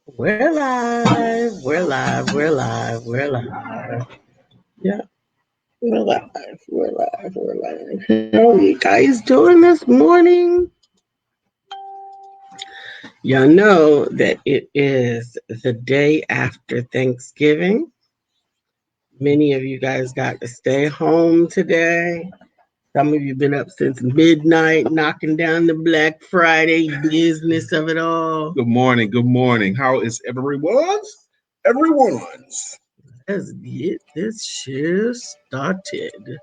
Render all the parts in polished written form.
We're live. We're live. We're live. We're live. Yeah, we're live. We're live. We're live. How are you guys doing this morning? Y'all know that it is the day after Thanksgiving. Many of you guys got to stay home today. Some of you been up since midnight, knocking down the Black Friday business of it all. Good morning. Good morning. How is everyone's? Let's get this shit started.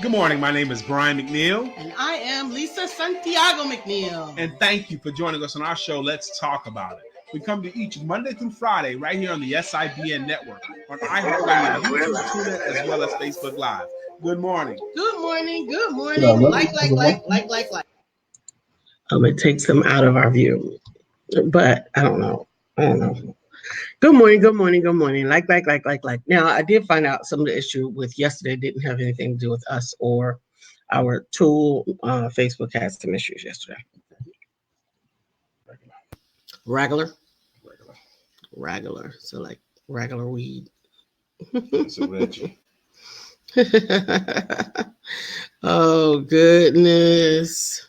Good morning. My name is Brian McNeill. And I am Lisa Santiago McNeill. And thank you for joining us on our show, Let's Talk About It. We come to each Monday through Friday right here on the SIBN network, on iHeartRadio, YouTube, TuneIn, as well as Facebook Live. Good morning. Good morning. Good morning. Like. It takes them out of our view, but I don't know. Good morning. Like. Now, I did find out some of the issue with yesterday didn't have anything to do with us or our tool. Facebook had some issues yesterday. Regular. So like regular weed. It's a Reggie. Oh, goodness.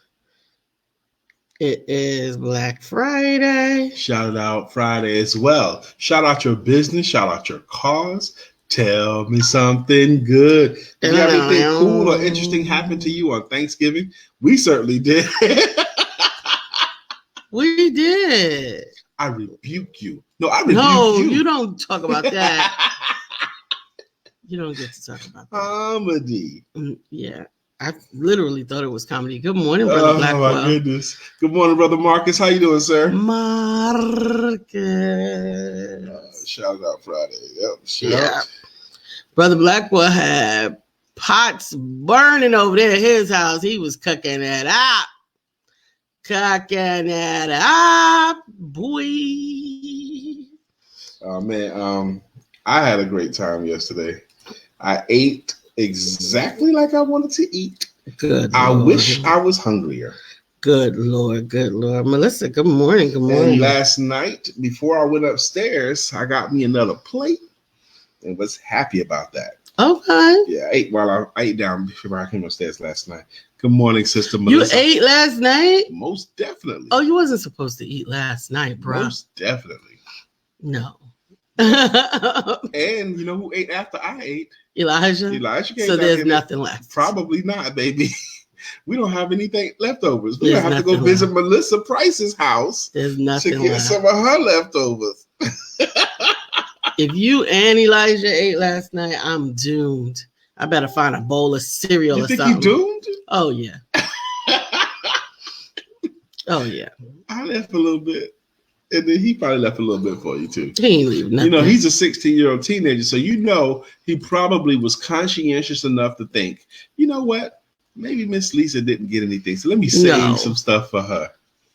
It is Black Friday. Shout out Friday as well. Shout out your business. Shout out your cause. Tell me something good. Did you have anything cool or interesting happen to you on Thanksgiving? We certainly did. We did. I rebuke you. No, you don't talk about that. You don't get to talk about that. Comedy. Yeah. I literally thought it was comedy. Good morning, Brother Blackwell. Oh, my goodness. Good morning, Brother Marcus. How you doing, sir? Marcus. Shout out Friday. Yep. Yeah. Brother Blackwell had pots burning over there at his house. He was cooking it up. Boy. Oh, man. I had a great time yesterday. I ate exactly like I wanted to eat. Good I Lord. wish I was hungrier. Good Lord. Melissa, good morning. And last night, before I went upstairs, I got me another plate and was happy about that. Okay. Yeah, I ate down before I came upstairs last night. Good morning, Sister Melissa. You ate last night? Most definitely. Oh, you wasn't supposed to eat last night, bro. Most definitely. No. And you know who ate after I ate? Elijah came. So there's nothing left. Probably not, baby. We don't have anything leftovers. We're going to have to go visit Melissa Price's house. There's nothing to get left. Some of her leftovers. If you and Elijah ate last night, I'm doomed. I better find a bowl of cereal or something. You think you doomed? Oh, yeah. I left a little bit. And then he probably left a little bit for you, too. He ain't leaving nothing. You know, he's a 16-year-old teenager, so you know he probably was conscientious enough to think, you know what? Maybe Miss Lisa didn't get anything, so let me save some stuff for her.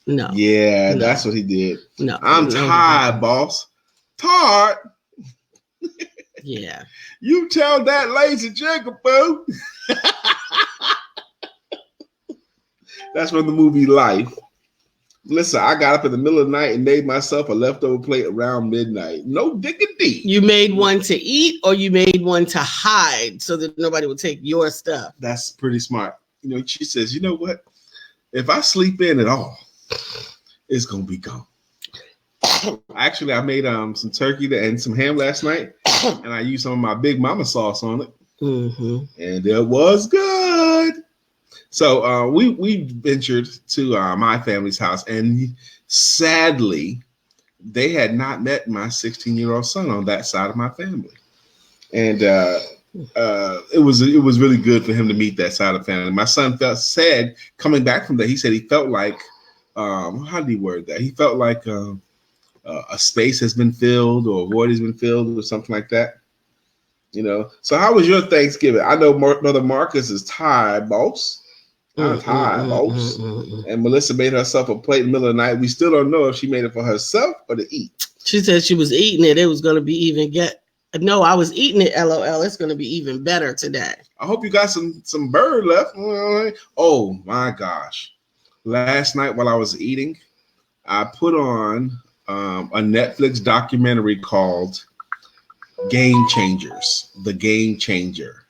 No. Yeah, that's what he did. No. I'm tired, boss. Tired? Yeah. You tell that lazy jigaboo. That's from the movie Life. Listen, I got up in the middle of the night and made myself a leftover plate around midnight. No diggity. You made one to eat or you made one to hide so that nobody would take your stuff? That's pretty smart. You know, she says, you know what? If I sleep in at all, it's going to be gone. Actually, I made some turkey and some ham last night, and I used some of my Big Mama sauce on it. Mm-hmm. And it was good. So we ventured to my family's house, and sadly, they had not met my 16-year-old son on that side of my family, and it was really good for him to meet that side of the family. My son felt sad coming back from that. He said he felt like how did he word that? He felt like a space has been filled or a void has been filled or something like that. You know. So how was your Thanksgiving? I know Brother Marcus is tired, boss. I'm tired, folks. And Melissa made herself a plate in the middle of the night. We still don't know if she made it for herself or to eat. She said she was eating it. It was going to be even No, I was eating it. LOL. It's going to be even better today. I hope you got some bird left. Oh my gosh! Last night while I was eating, I put on a Netflix documentary called Game Changers, The Game Changer.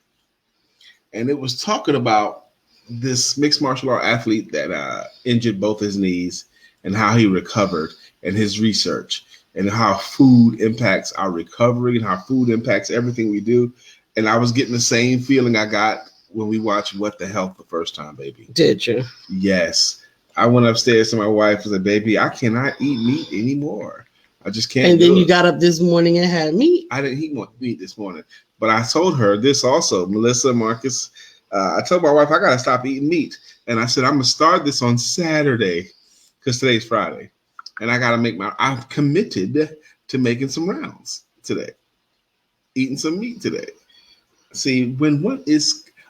And it was talking about this mixed martial art athlete that injured both his knees and how he recovered and his research and how food impacts our recovery and how food impacts everything we do. And I was getting the same feeling I got when we watched What the Health the first time, baby. Did you? Yes. I went upstairs to my wife and said, baby, I cannot eat meat anymore. I just can't. And then you got up this morning and had meat. I didn't eat meat this morning, but I told her this also, Melissa, Marcus. I told my wife I got to stop eating meat. And I said, I'm going to start this on Saturday because today's Friday. And I got to I'm committed to making some rounds today, eating some meat today. See,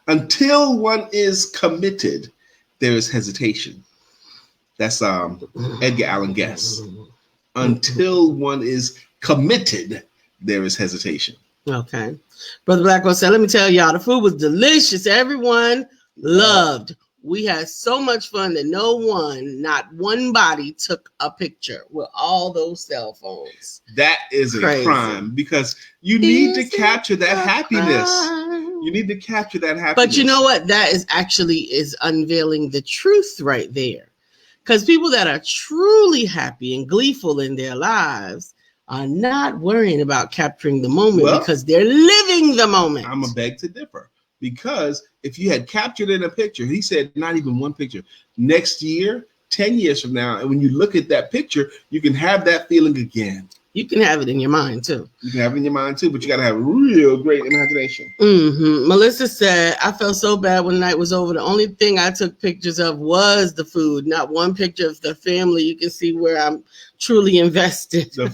until one is committed, there is hesitation. That's Edgar Allan Guess. Until one is committed, there is hesitation. Okay. Brother Blackwell said, let me tell y'all, the food was delicious. Everyone loved. We had so much fun that not one body took a picture with all those cell phones. That is a crime because you need to capture that happiness. You need to capture that happiness. But you know what? That is unveiling the truth right there. Because people that are truly happy and gleeful in their lives are not worrying about capturing the moment because they're living the moment. I'm a beg to differ. Because if you had captured in a picture, he said not even one picture, next year, 10 years from now, and when you look at that picture, you can have that feeling again. You can have it in your mind too. You can have it in your mind too, but you got to have real great imagination. Mm-hmm. Melissa said, I felt so bad when the night was over. The only thing I took pictures of was the food, not one picture of the family. You can see where I'm truly invested. The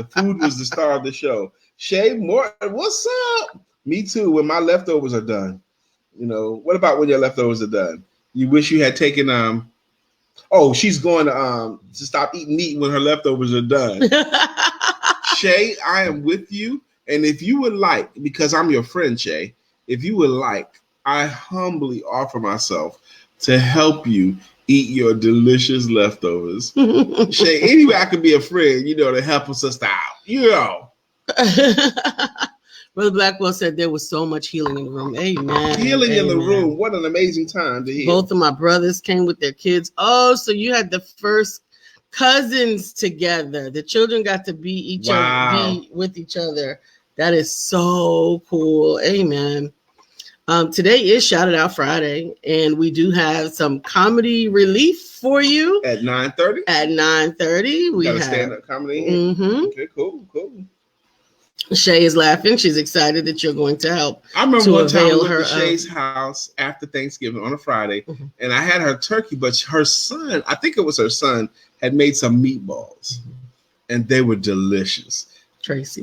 food was the star of the show. Shay Morton, what's up? Me too, when my leftovers are done. You know, what about when your leftovers are done? You wish you had taken she's going to stop eating meat when her leftovers are done. Shay, I am with you. And if you would like, because I'm your friend, Shay, if you would like, I humbly offer myself to help you eat your delicious leftovers. Shay, anyway, I could be a friend, to help us out, Brother Blackwell said there was so much healing in the room. Amen. Healing in the room. What an amazing time to hear. Both of my brothers came with their kids. Oh, so you had the first cousins together. The children got to be with each other. That is so cool. Amen. Today is Shout It Out Friday, and we do have some comedy relief for you. At 9:30? At 9:30. We have stand-up comedy. Mm-hmm. Okay, cool. Shay is laughing. She's excited that you're going to help. I remember one time I went to Shay's house after Thanksgiving on a Friday, and I had her turkey, but her son, I think it was her son, had made some meatballs, and they were delicious. Tracy.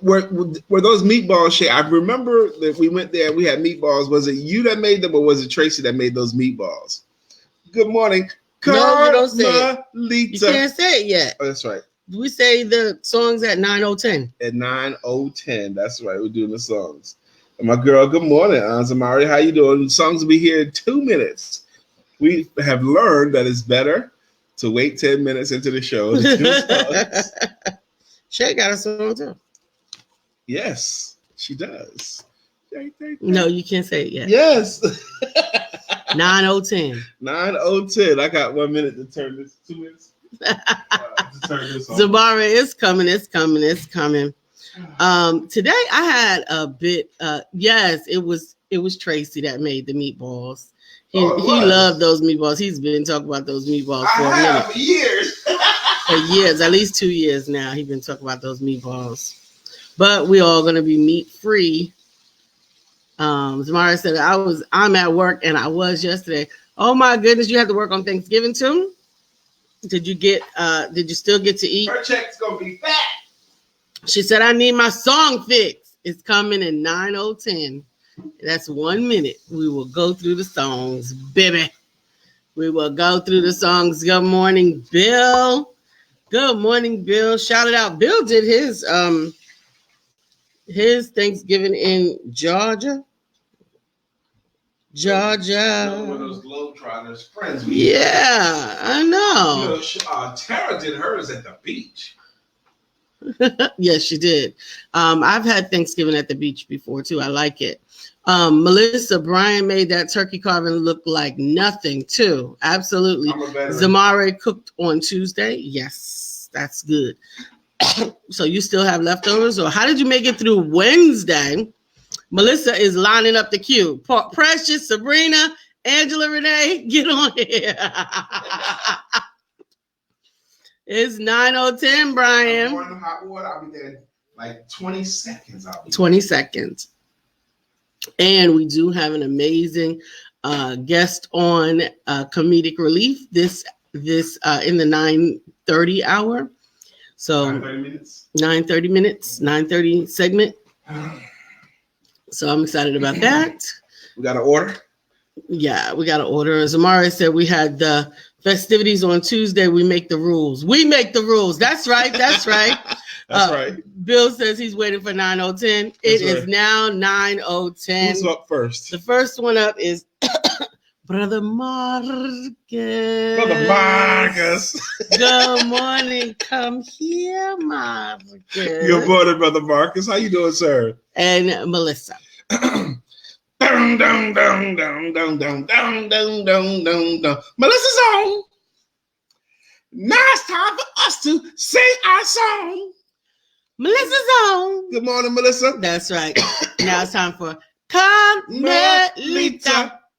Were those meatballs, Shay? I remember that we went there and we had meatballs. Was it you that made them, or was it Tracy that made those meatballs? Good morning, No, you don't say it. You can't say it yet. Oh, that's right. We say the songs at 9:10. At 9:10. That's right. We're doing the songs. And my girl, good morning, Anzamari. How you doing? The songs will be here in 2 minutes. We have learned that it's better to wait 10 minutes into the show. Shay got a song too. Yes, she does. No, you can't say it yet. Yes. 9:10. 9:10. I got 1 minute to turn this. 2 minutes. Zabara, it's coming. Today I had a bit. Yes, it was Tracy that made the meatballs. He loved those meatballs. He's been talking about those meatballs for a minute. For years. For years, at least 2 years now. He's been talking about those meatballs. But we all gonna be meat free. Zamara said I'm at work and I was yesterday. Oh my goodness, you have to work on Thanksgiving too? Did you still get to eat? Her check's gonna be fat. She said, I need my song fix. It's coming in 9:10. That's 1 minute. We will go through the songs, baby. We will go through the songs. Good morning, Bill. Good morning, Bill. Shout it out. Bill did his Thanksgiving in Georgia. Another one of those Globetrotters friends. Yeah, I know. Tara did hers at the beach. Yes, she did. I've had Thanksgiving at the beach before too. I like it. Melissa Bryan made that turkey carving look like nothing too. Absolutely. Zamare cooked on Tuesday. Yes, that's good. So you still have leftovers, or how did you make it through Wednesday? Melissa is lining up the queue. Precious, Sabrina, Angela, Renee, get on here. It's 9:10, Brian. I'm pouring hot water. I'll be there like 20 seconds. 20 seconds. And we do have an amazing guest on comedic relief this in the 9:30 hour. So 9:30 minutes, 9:30 segment. So I'm excited about that. We got to order. Yeah, we got to order. As Amari said, we had the festivities on Tuesday. We make the rules. We make the rules. That's right. That's right. That's right. Bill says he's waiting for 9:10. It is now 9:10. Who's up first? The first one up is Brother Marcus. Brother Marcus. Good morning. Come here, Marcus. Good morning, Brother Marcus. How you doing, sir? And Melissa. Dun, dun, dun, dun, dun, dun, dun, dun, dun, dun, dun. Melissa's on. Now it's time for us to sing our song. Melissa's on. Good morning, Melissa. That's right. Now it's time for Carmelita.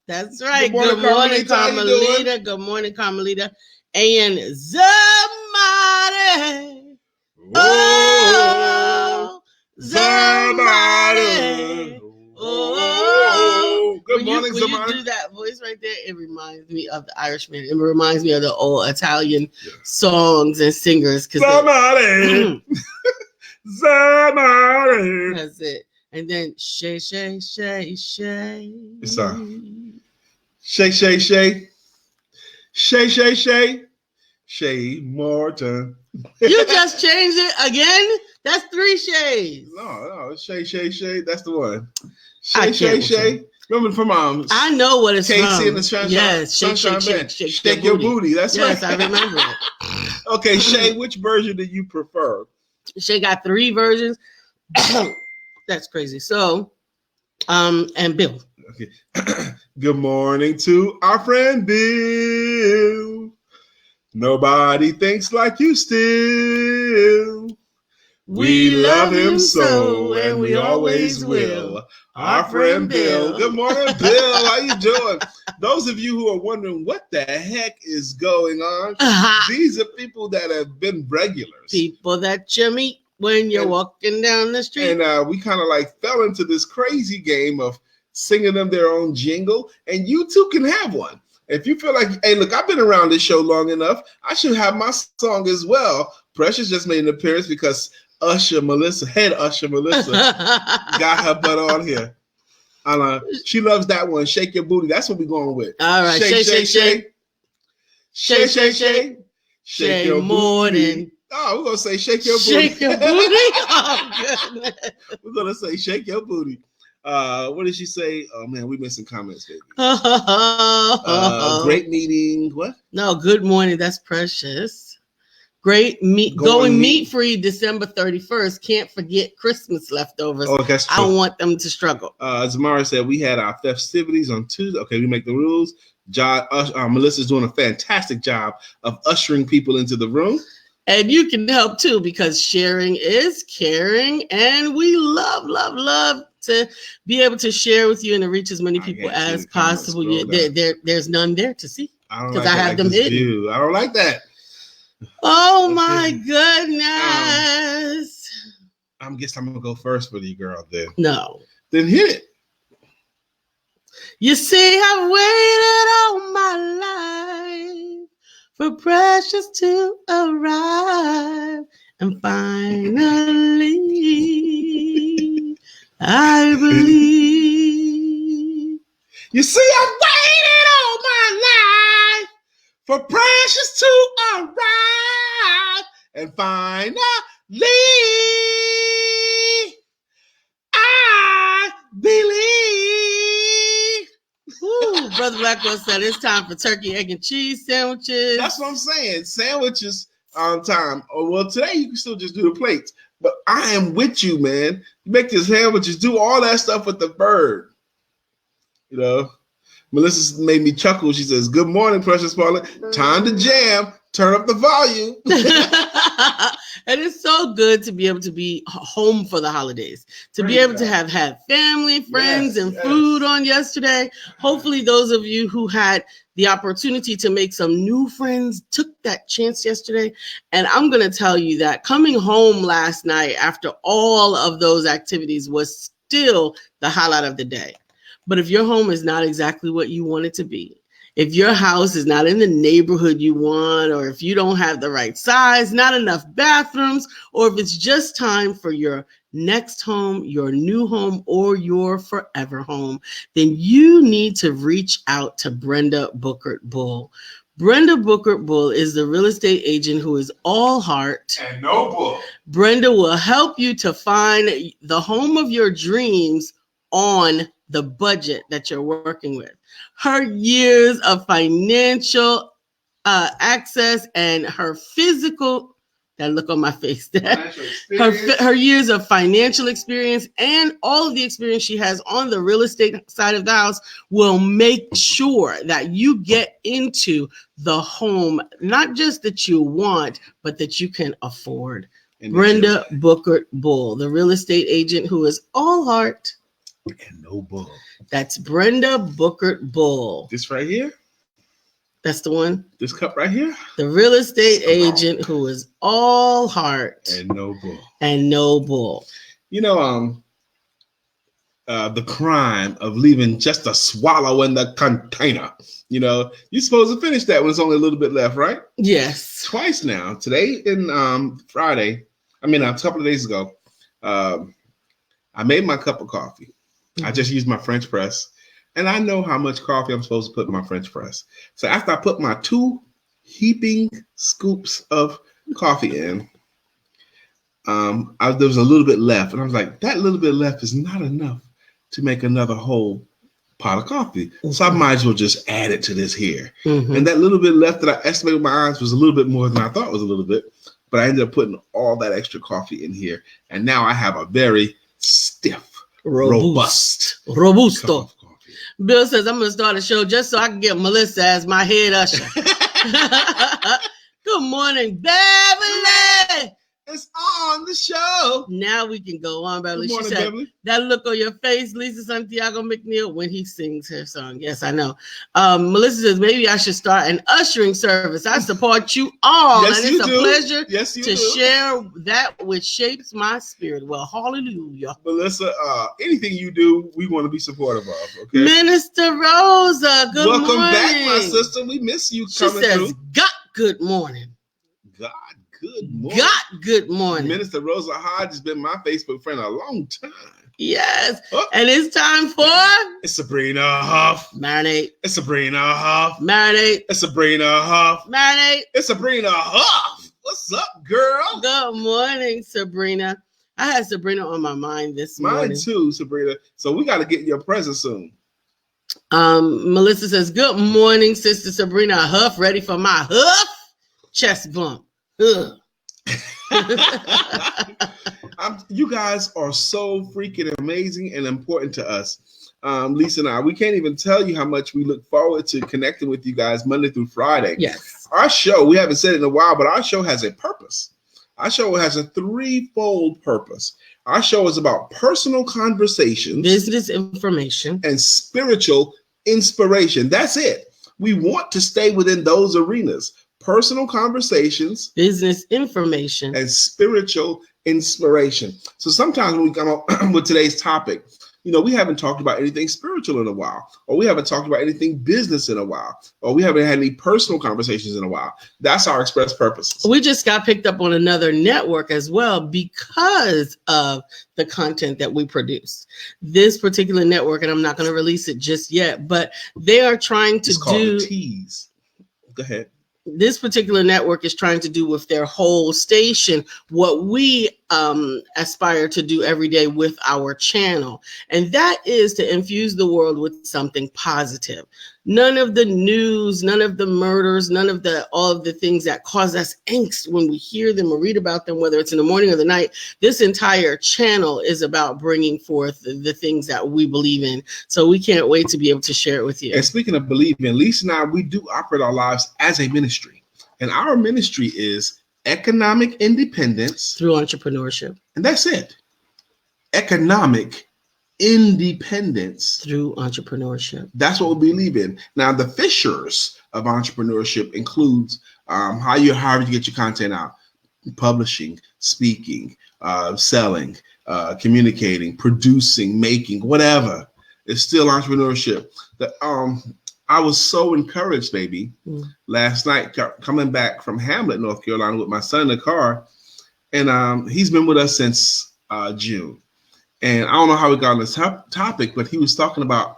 That's right. Good morning, Carmelita. Good morning, Carmelita. And Zamare. Oh, Zamare. Oh, good morning, Zamare. You do that voice right there, it reminds me of the Irishman. It reminds me of the old Italian songs and singers. Zamare. Zamare. That's it. And then shay. Yes, sir. Shay. Shay Morton. You just changed it again? That's 3 shays. No, Shay. That's the one. Shay. Remember from I know what it's Casey from. and the Sunshine. Yes, shake your booty. That's yes, right. I remember it. Okay, Shay, which version do you prefer? Shay got 3 versions. That's crazy. So, and Bill. Okay. Good morning to our friend Bill. Nobody thinks like you still. We love him so, and we always will. Our friend Bill. Good morning, Bill. How you doing? Those of you who are wondering what the heck is going on, these are people that have been regulars. People that you meet when you're walking down the street. And we kind of like fell into this crazy game of singing them their own jingle, and you too can have one. If you feel like, hey, look, I've been around this show long enough, I should have my song as well. Precious just made an appearance because head Usher Melissa got her butt on here. She loves that one. Shake your booty. That's what we're going with. All right. Shake. Shake your morning. Oh, we're going to say shake your booty. Shake your booty? Oh, goodness. We're going to say shake your booty. What did she say? Oh, man, we missing comments, baby. Great meeting. What? No, good morning. That's Precious. Great going meat free December 31st. Can't forget Christmas leftovers. Oh, that's true. I don't want them to struggle. Zamara said we had our festivities on Tuesday. Okay, we make the rules. Melissa's doing a fantastic job of ushering people into the room. And you can help too, because sharing is caring, and we love to be able to share with you and to reach as many people as possible. There's none there to see because I have them hidden. I don't like that. Oh my goodness! I guess I'm gonna go first for you, girl. Then hit it. You see, I've waited all my life for Precious to arrive, and finally, I believe. You see, I've waited all my life for Precious to arrive, And finally, I believe. Ooh, Brother Blackwell said it's time for turkey, egg, and cheese sandwiches. That's what I'm saying. Sandwiches on time. Oh, well, today you can still just do the plates. But I am with you, man. You make the sandwiches, do all that stuff with the bird. You know, Melissa made me chuckle. She says, "Good morning, Precious Paula. Time to jam. Turn up the volume." And it's so good to be able to be home for the holidays, to be able to have had family, friends, and food on yesterday. Hopefully those of you who had the opportunity to make some new friends took that chance yesterday. And I'm going to tell you that coming home last night after all of those activities was still the highlight of the day. But if your home is not exactly what you want it to be, if your house is not in the neighborhood you want, or if you don't have the right size, not enough bathrooms, or if it's just time for your next home, your new home, or your forever home, then you need to reach out to Brenda Bookert Bull. Brenda Bookert Bull is the real estate agent who is all heart and no bull. Brenda will help you to find the home of your dreams on the budget that you're working with. Her years of financial access and her physical, that look on my face, her years of financial experience and all of the experience she has on the real estate side of the house will make sure that you get into the home, not just that you want, but that you can afford. Brenda Bookert Bull, the real estate agent who is all heart and no bull. That's Brenda Bookert Bull. This right here? That's the one? This cup right here? The real estate agent who is all heart and no bull. And no bull. You know, the crime of leaving just a swallow in the container. You know, you're supposed to finish that when it's only a little bit left, right? Yes. Twice now. Today and Friday. I mean, a couple of days ago, I made my cup of coffee. I just used my French press, and I know how much coffee I'm supposed to put in my French press. So after I put my 2 heaping scoops of coffee in, there was a little bit left, and I was like, that little bit left is not enough to make another whole pot of coffee. So I might as well just add it to this here. And that little bit left that I estimated with my eyes was a little bit more than I thought was a little bit, but I ended up putting all that extra coffee in here, and now I have a very stiff, robusto. Bill says I'm going to start a show just so I can get Melissa as my head usher. Good morning, Beverly. It's on the show. Now we can go on, Beverly. Good morning, she said, Beverly. That look on your face, Lisa Santiago McNeill, when he sings her song. Yes, I know. Melissa says, maybe I should start an ushering service. I support you all. Yes, and it's a pleasure to share that which shapes my spirit. Well, hallelujah. Melissa, anything you do, we want to be supportive of, okay? Minister Rosa, good morning. Welcome back, my sister. We miss you coming through. She says, God, good morning. Good morning. God, good morning. Minister Rosa Hodge has been my Facebook friend a long time. Yes. Oh. And it's time for... It's Sabrina Huff. Marinate. It's Sabrina Huff. Marinate. It's Sabrina Huff. Marinate. It's Sabrina Huff. What's up, girl? Good morning, Sabrina. I had Sabrina on my mind this morning. Mine too, Sabrina. So we got to get your present soon. Melissa says, good morning, Sister Sabrina Huff. Ready for my huff? Chest bump. You guys are so freaking amazing and important to us. Lisa and I, we can't even tell you how much we look forward to connecting with you guys Monday through Friday. Yes. Our show, we haven't said it in a while, but our show has a purpose. Our show has a 3-fold purpose. Our show is about personal conversations, business information, and spiritual inspiration. That's it. We want to stay within those arenas. Personal conversations, business information, and spiritual inspiration. So sometimes when we come up with today's topic, you know, we haven't talked about anything spiritual in a while, or we haven't talked about anything business in a while, or we haven't had any personal conversations in a while. That's our express purpose. We just got picked up on another network as well because of the content that we produce. This particular network, and I'm not going to release it just yet, but they are trying to do the tease. Go ahead. this particular network is trying to do with their whole station, what we aspire to do every day with our channel. And that is to infuse the world with something positive. None of the news, none of the murders, none of all of the things that cause us angst when we hear them or read about them, whether it's in the morning or the night. This entire channel is about bringing forth the things that we believe in. So we can't wait to be able to share it with you. And speaking of believing, Lisa and I, we do operate our lives as a ministry. And our ministry is economic independence through entrepreneurship. And that's it. Economic independence through entrepreneurship. That's what we believe in. Now, the fissures of entrepreneurship includes how you get your content out, publishing, speaking, selling, communicating, producing, making, whatever. It's still entrepreneurship. I was so encouraged, baby, last night coming back from Hamlet, North Carolina with my son in the car. And he's been with us since June. And I don't know how we got on this topic, but he was talking about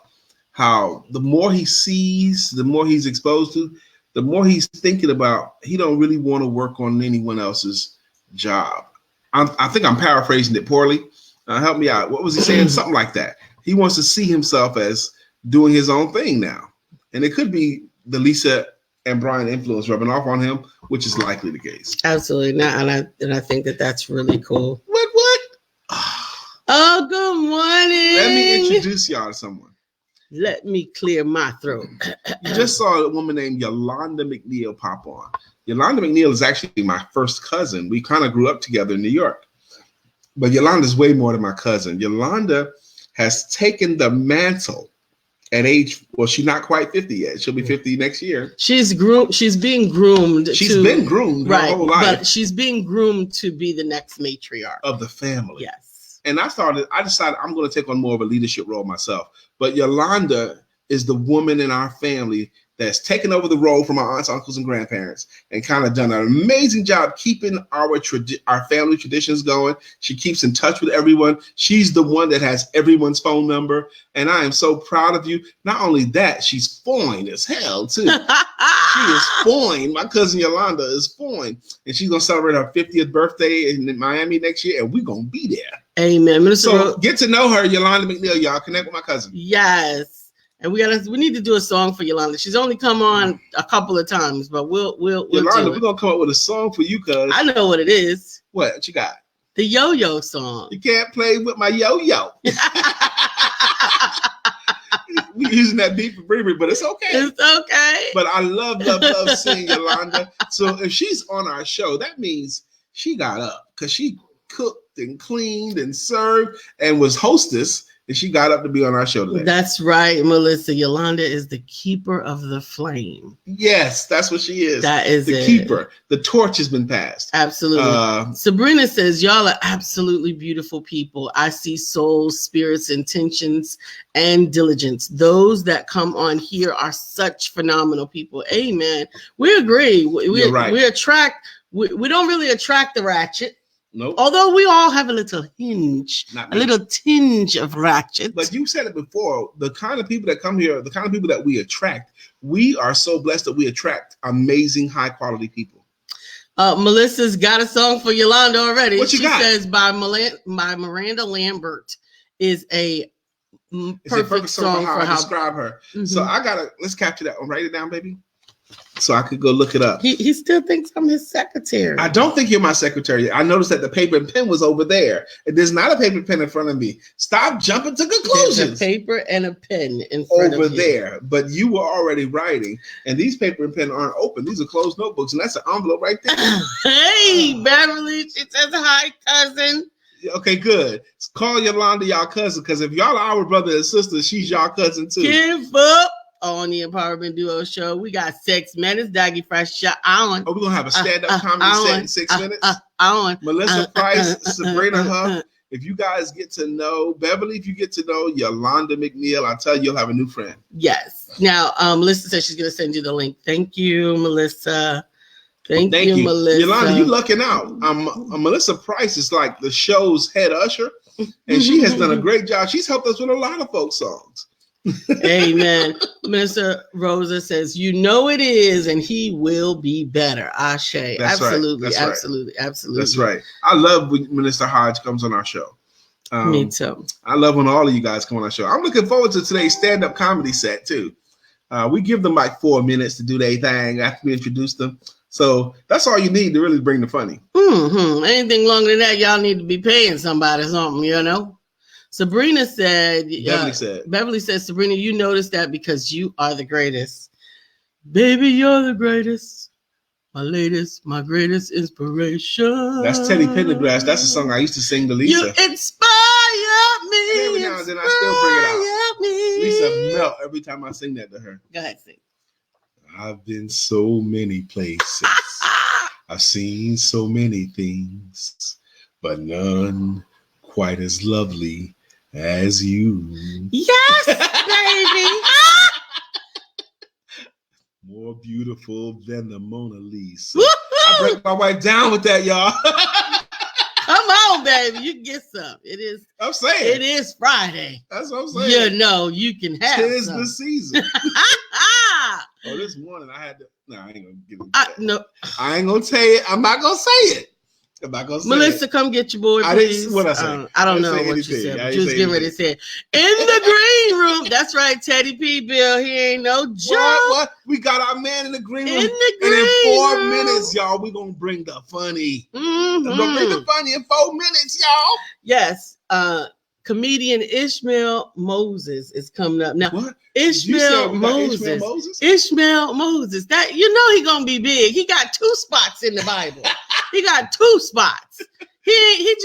how the more he sees, the more he's exposed to, the more he's thinking about he don't really want to work on anyone else's job. I think I'm paraphrasing it poorly. Help me out. What was he saying? Something like that. He wants to see himself as doing his own thing now. And it could be the Lisa and Brian influence rubbing off on him, which is likely the case. Absolutely. And I think that's really cool. What? Oh, good morning. Let me introduce y'all to someone. Let me clear my throat. You just saw a woman named Yolanda McNeill pop on. Yolanda McNeill is actually my first cousin. We kind of grew up together in New York. But Yolanda's way more than my cousin. Yolanda has taken the mantle at age, well, she's not quite 50 yet. She'll be 50 next year. She's being groomed. She's been groomed her whole life. But she's being groomed to be the next matriarch of the family. Yes. And I decided I'm going to take on more of a leadership role myself. But Yolanda is the woman in our family that's taken over the role from our aunts, uncles, and grandparents and kind of done an amazing job keeping our family traditions going. She keeps in touch with everyone. She's the one that has everyone's phone number. And I am so proud of you. Not only that, she's fine as hell, too. She is fine. My cousin Yolanda is fine. And she's going to celebrate her 50th birthday in Miami next year. And we're going to be there. Amen. So get to know her, Yolanda McNeill, y'all. Connect with my cousin. Yes. And we need to do a song for Yolanda. She's only come on a couple of times, but we'll Yolanda, we're gonna come up with a song for you, cuz I know what it is. What you got? The yo-yo song. You can't play with my yo-yo. We're using that beat for bravery, but it's okay. It's okay. But I love seeing Yolanda. So if she's on our show, that means she got up because she cooked and cleaned and served and was hostess. And she got up to be on our show today. That's right, Melissa. Yolanda is the keeper of the flame. Yes, that's what she is. That is the keeper. The torch has been passed. Absolutely. Sabrina says, y'all are absolutely beautiful people. I see souls, spirits, intentions, and diligence. Those that come on here are such phenomenal people. Amen. We agree. You're right. We don't really attract the ratchet. Nope. Although we all have a little little tinge of ratchet. But you said it before, the kind of people that come here, the kind of people that we attract, we are so blessed that we attract amazing, high quality people. Melissa's got a song for Yolanda already. What she got? Says by Miranda Lambert is a perfect song for how I describe her. Mm-hmm. So let's capture that one. Write it down, baby. So I could go look it up. He still thinks I'm his secretary. I don't think you're my secretary. I noticed that the paper and pen was over there. And there's not a paper and pen in front of me. Stop jumping to conclusions. There's a paper and a pen in front of you. Over there. But you were already writing. And these paper and pen aren't open. These are closed notebooks. And that's an envelope right there. Hey, Beverly. She says, hi, cousin. Okay, good. Call Yolanda y'all cousin. Because if y'all are our brother and sister, she's y'all cousin too. Give up. On the Empowerment Duo show, we got Sex Menace, Daggy Fresh Shot on. Oh, we're gonna have a stand-up comedy set in 6 minutes. On Melissa Price, Sabrina Huff. If you guys get to know Beverly, if you get to know Yolanda McNeill, I tell you, you'll have a new friend. Yes. Now, Melissa says she's gonna send you the link. Thank you, Melissa. Thank you, Melissa. Yolanda, you lucking out. Melissa Price is like the show's head usher, and she has done a great job. She's helped us with a lot of folk songs. Amen. Minister Rosa says, you know it is, and he will be better. Ashe. That's Absolutely. right. That's Absolutely. right. Absolutely. That's right. I love when Minister Hodge comes on our show. Me too. I love when all of you guys come on our show. I'm looking forward to today's stand-up comedy set too. We give them like 4 minutes to do their thing after we introduce them. So that's all you need to really bring the funny. Anything longer than that, y'all need to be paying somebody something, you know? Sabrina said, Beverly said, Sabrina, you noticed that because you are the greatest. Baby, you're the greatest. My latest, my greatest inspiration. That's Teddy Pendergrass. That's a song I used to sing to Lisa. You inspire me. Every now and then I still bring it out. Lisa melt every time I sing that to her. Go ahead, sing. I've been so many places. I've seen so many things, but none quite as lovely as you. Yes, baby. More beautiful than the Mona Lisa. I break my wife down with that, y'all. Come on, baby. You can get some. It is. I'm saying. It is Friday. That's what I'm saying. You know, you can have Tis some. the season. This morning I had to. No, I ain't gonna give it. No, I ain't gonna tell you. I'm not gonna say it. I'm not gonna say Melissa, it. come get your boy, please. I didn't. What I say? I don't know what you said. But you was getting ready to say in the green room. That's right, Teddy P. Bill. He ain't no joke. What? We got our man in the green room. In the green and in 4 room. minutes, y'all, we gonna bring the funny. Mm-hmm. I'm gonna bring the funny in 4 minutes, y'all. Yes. Comedian Ishmael Moses is coming up now. What? Ishmael Moses. Ishmael Moses. That you know he gonna be big. He got 2 spots in the Bible. He got 2 spots. He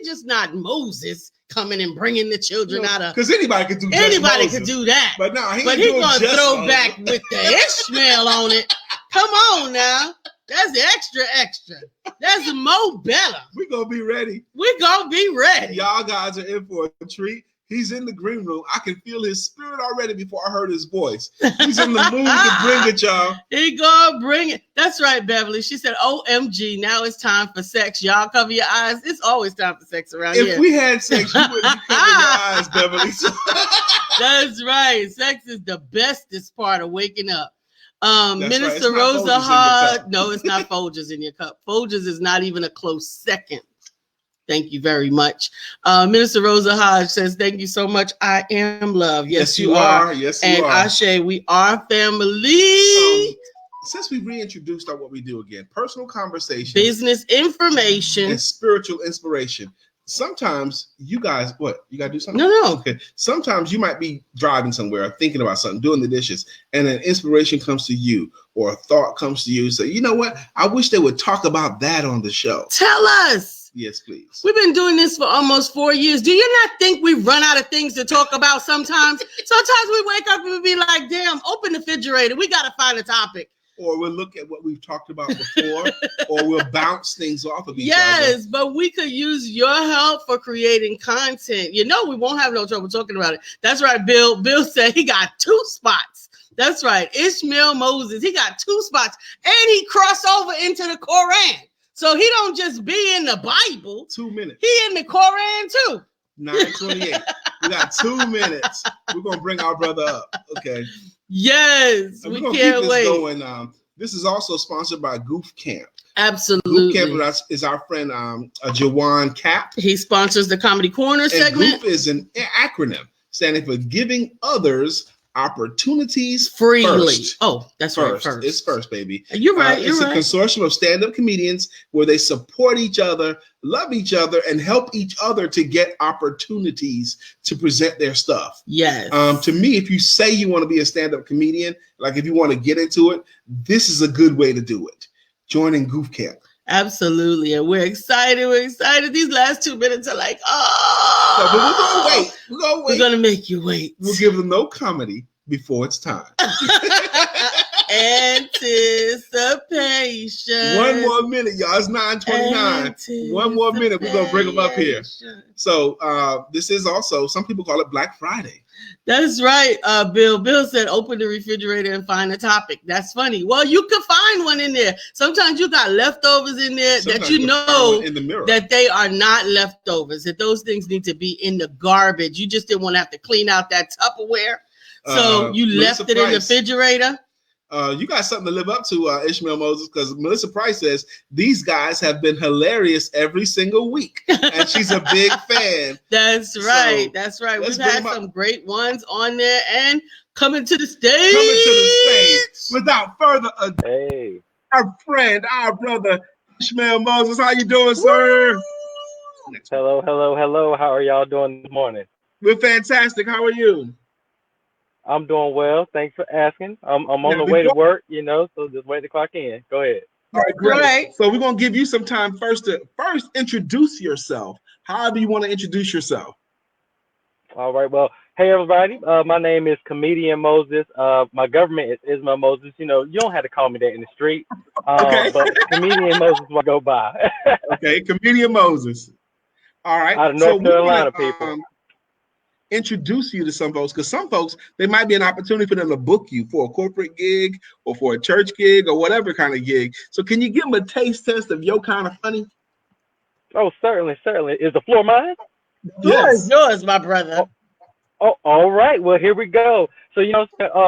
just not Moses coming and bringing the children out of. Because anybody could do. Anybody could do that. But no, he gonna throw back with the Ishmael on it. Come on now. That's extra. That's more better. We're going to be ready. We're going to be ready. Y'all guys are in for a treat. He's in the green room. I can feel his spirit already before I heard his voice. He's in the mood to bring it, y'all. He gonna bring it. That's right, Beverly. She said, OMG, now it's time for sex. Y'all cover your eyes. It's always time for sex around here. If we had sex, you wouldn't be covering your eyes, Beverly. That's right. Sex is the bestest part of waking up. Minister right. Rosa Hodge. No, it's not Folgers in your cup. Folgers is not even a close second. Thank you very much. Minister Rosa Hodge says, thank you so much. I am love. Yes, you are. Yes, you and are. Ashe, we are family. Since we reintroduced what we do again, personal conversation, Business information, and spiritual inspiration. Sometimes you guys, what? You got to do something? No. Okay. Sometimes you might be driving somewhere, or thinking about something, doing the dishes, and an inspiration comes to you or a thought comes to you. So, you know what? I wish they would talk about that on the show. Tell us. Yes, please. We've been doing this for almost 4 years. Do you not think we run out of things to talk about sometimes? Sometimes we wake up and we be like, damn, open the refrigerator. We got to find a topic. Or we'll look at what we've talked about before, or we'll bounce things off of each other. Yes, but we could use your help for creating content. You know, we won't have no trouble talking about it. That's right, Bill. Bill said he got 2 spots. That's right. Ishmael Moses, he got 2 spots. And he crossed over into the Quran. So he don't just be in the Bible. 2 minutes. He in the Quran too. 9:28. We got 2 minutes. We're going to bring our brother up. Okay. Yes, we can't wait. Going. This is also sponsored by Goof Camp. Absolutely. Goof Camp is our friend Jawan Cap. He sponsors the Comedy Corner segment. Goof is an acronym standing for Giving Others Opportunities Freely. First. Oh, that's first. right. First. It's first, baby. You're right. It's a consortium of stand-up comedians where they support each other, love each other, and help each other to get opportunities to present their stuff. Yes. To me, if you say you want to be a stand-up comedian, like if you want to get into it, this is a good way to do it. Joining Goof Camp. Absolutely. And we're excited. These last 2 minutes are like, but we're going to wait. We're going to make you wait. We'll give them no comedy before it's time. Anticipation. 1 more minute, y'all. It's 9:29. 1 more minute. We're going to bring them up here. So this is also, some people call it Black Friday. That's right, Bill. Bill said, open the refrigerator and find a topic. That's funny. Well, you could find one in there. Sometimes you got leftovers in there that you know in the mirror. That they are not leftovers, that those things need to be in the garbage. You just didn't want to have to clean out that Tupperware. So you Melissa left it in the Price, refrigerator? You got something to live up to, Ishmael Moses, because Melissa Price says these guys have been hilarious every single week, and she's a big fan. That's right. So, That's right. let's We've bring had them up. some great ones on there and coming to the stage. Coming to the stage. Without further ado, Hey, our friend, our brother, Ishmael Moses. How you doing, sir? hello, hello, hello. How are y'all doing this morning? We're fantastic. How are you? I'm doing well. Thanks for asking. I'm on Now, the way to work, so just wait to clock in. Go ahead. All right, great. Right. So we're gonna give you some time first to introduce yourself. However you want to introduce yourself. All right. Well, hey everybody. My name is Comedian Moses. My government is Ismail Moses. You don't have to call me that in the street. Okay. But Comedian Moses will go by. Okay, Comedian Moses. All right. Out of So North Carolina, people. Introduce you to some folks, because some folks, there might be an opportunity for them to book you for a corporate gig or for a church gig or whatever kind of gig. So can you give them a taste test of your kind of funny? Oh, certainly. Is the floor mine? Yours, my brother. Oh, all right. Well, here we go. So,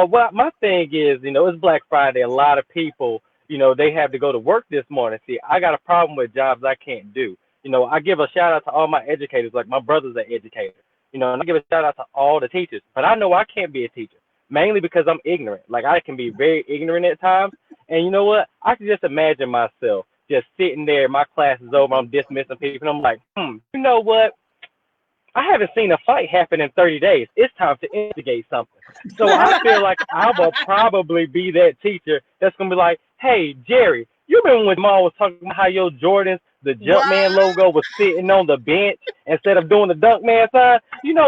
what my thing is, it's Black Friday. A lot of people, they have to go to work this morning. See, I got a problem with jobs I can't do. I give a shout out to all my educators, like my brother's an educator. And I give a shout out to all the teachers. But I know I can't be a teacher, mainly because I'm ignorant. Like, I can be very ignorant at times. And you know what? I can just imagine myself just sitting there. My class is over. I'm dismissing people. And I'm like, you know what? I haven't seen a fight happen in 30 days. It's time to instigate something. So I feel like I will probably be that teacher that's going to be like, hey, Jerry, you remember when Jamal was talking about how your Jordans, the Jumpman logo was sitting on the bench instead of doing the Dunkman sign?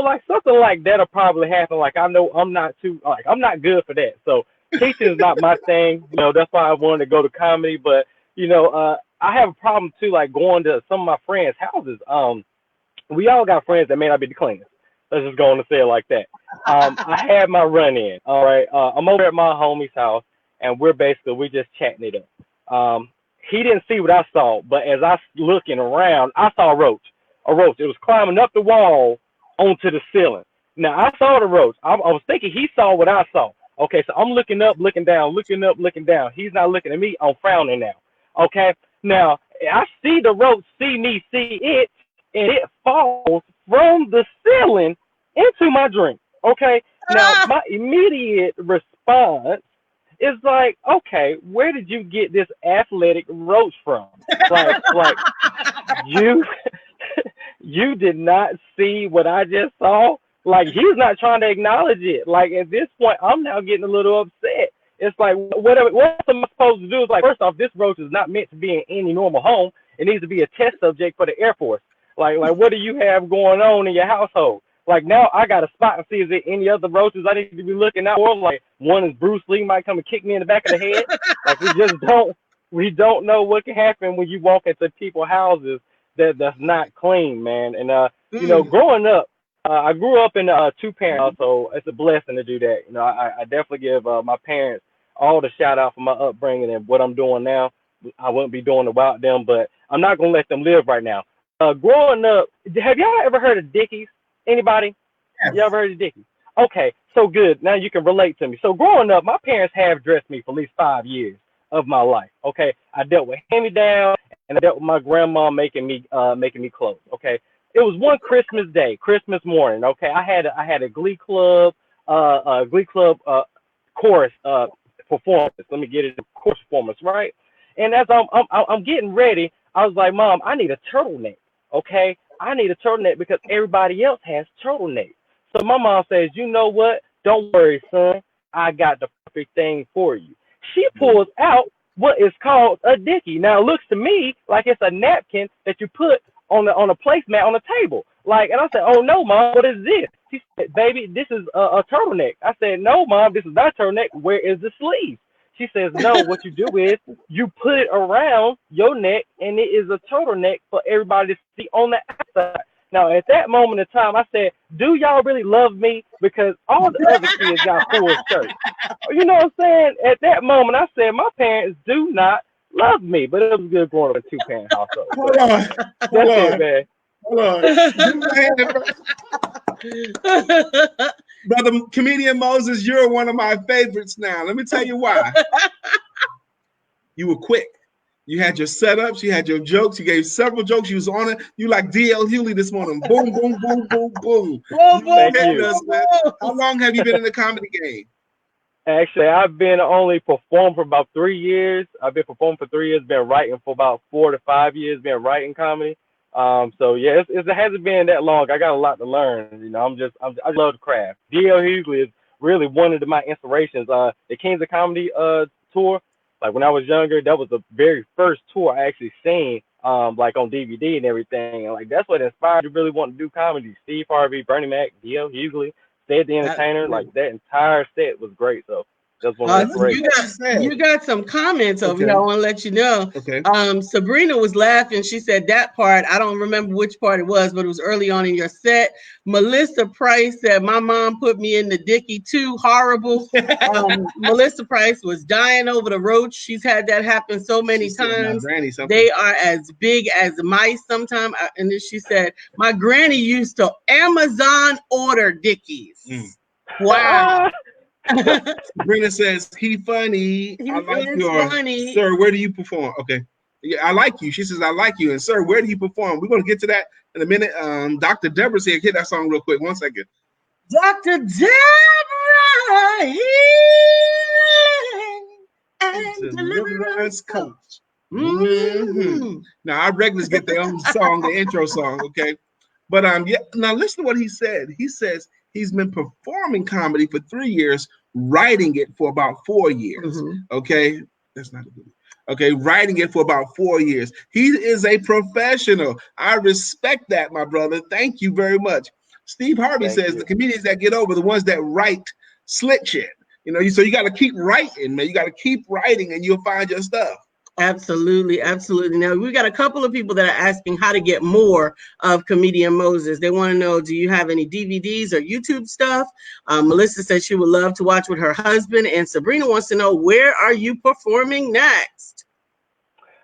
Like something like that'll probably happen. Like, I know I'm not good for that. So teaching is not my thing. That's why I wanted to go to comedy. But, I have a problem too, like going to some of my friends' houses. We all got friends that may not be the cleanest. Let's just go on and say it like that. I had my run in. All right. I'm over at my homie's house, and we're just chatting it up. He didn't see what I saw, but as I was looking around, I saw a roach. It was climbing up the wall onto the ceiling. Now, I saw the roach. I was thinking he saw what I saw. Okay, so I'm looking up, looking down, looking up, looking down. He's not looking at me. I'm frowning now. Okay, now, I see the roach see me see it, and it falls from the ceiling into my drink. Okay, now my immediate response is like, okay, where did you get this athletic roach from? Like you did not see what I just saw. Like, he's not trying to acknowledge it. Like, at this point, I'm now getting a little upset. It's like, what am I supposed to do? It's like, first off, this roach is not meant to be in any normal home. It needs to be a test subject for the Air Force. Like, what do you have going on in your household? Like, now I got to spot and see, is there any other roaches I need to be looking out for? Like, one is Bruce Lee might come and kick me in the back of the head. Like, we don't know what can happen when you walk into people's houses that's not clean, man. And, growing up, I grew up in a two-parent house, so it's a blessing to do that. I definitely give my parents all the shout out for my upbringing and what I'm doing now. I wouldn't be doing without them, but I'm not going to let them live right now. Growing up, have y'all ever heard of Dickies? Anybody? Yes. Y'all ever heard of Dickies? Okay, so good. Now you can relate to me. So growing up, my parents have dressed me for at least 5 years of my life. Okay, I dealt with hand-me-down, and I dealt with my grandma making me clothes. Okay, it was one Christmas day, Christmas morning. Okay, I had a Glee Club chorus performance. Let me get it, chorus performance, right? And as I'm getting ready, I was like, Mom, I need a turtleneck. Okay, I need a turtleneck because everybody else has turtlenecks. So my mom says, you know what? Don't worry, son. I got the perfect thing for you. She pulls out what is called a dickie. Now it looks to me like it's a napkin that you put on a placemat on the table. Like, and I said, oh no, Mom, what is this? She said, baby, this is a turtleneck. I said, no, Mom, this is not a turtleneck. Where is the sleeve? She says, no, what you do is you put it around your neck, and it is a turtleneck for everybody to see on the outside. Now, at that moment in time, I said, do y'all really love me? Because all the other kids got full shirts. You know what I'm saying? At that moment, I said, my parents do not love me. But it was good growing up in a two-parent household. Hold on. That's it, man. Hold on. Brother Comedian Moses, you're one of my favorites now. Let me tell you why. You were quick. You had your setups, you had your jokes, you gave several jokes, you was on it. You like D.L. Hughley this morning. Boom, boom, boom, boom, boom. Thank you. How long have you been in the comedy game? Actually, I've been only performed for about 3 years. I've been performing for 3 years, been writing for about 4 to 5 years, been writing comedy. So yeah, it hasn't been that long. I got a lot to learn. You know, I love the craft. D.L. Hughley is really one of my inspirations. The Kings of Comedy tour. Like when I was younger, that was the very first tour I actually seen, like on DVD and everything. And like that's what inspired me to really want to do comedy. Steve Harvey, Bernie Mac, D.L. Hughley, Ted the Entertainer, like that entire set was great. So that's one of the you got some comments over Okay. here. I want to let you know. Okay. Sabrina was laughing. She said that part. I don't remember which part it was, but it was early on in your set. Melissa Price said, "My mom put me in the Dickie too. Horrible." Melissa Price was dying over the roach. She's had that happen so many times. They are as big as mice sometimes. And then she said, "My granny used to Amazon order Dickies." Wow. Sabrina says, he funny. I like your funny. Sir, where do you perform? Okay. Yeah, I like you. She says, I like you. And sir, where do you perform? We're going to get to that in a minute. Dr. Deborah said, hit that song real quick. 1 second. Dr. Deborah and Deliverance Coach. Mm-hmm. Now, our regulars get their own song, the intro song, okay? But yeah, now listen to what he said. He says he's been performing comedy for 3 years, writing it for about 4 years. Okay, that's not a good one. Okay, writing it for about 4 years. He is a professional. I respect that, my brother. Thank you very much. Steve Harvey says the comedians that get over, the ones that write slick shit. You know, so you got to keep writing, man. You got to keep writing, and you'll find your stuff. Absolutely, absolutely. Now we got a couple of people that are asking how to get more of Comedian Moses. They want to know, do you have any DVDs or YouTube stuff? Melissa said she would love to watch with her husband, and Sabrina wants to know, where are you performing next?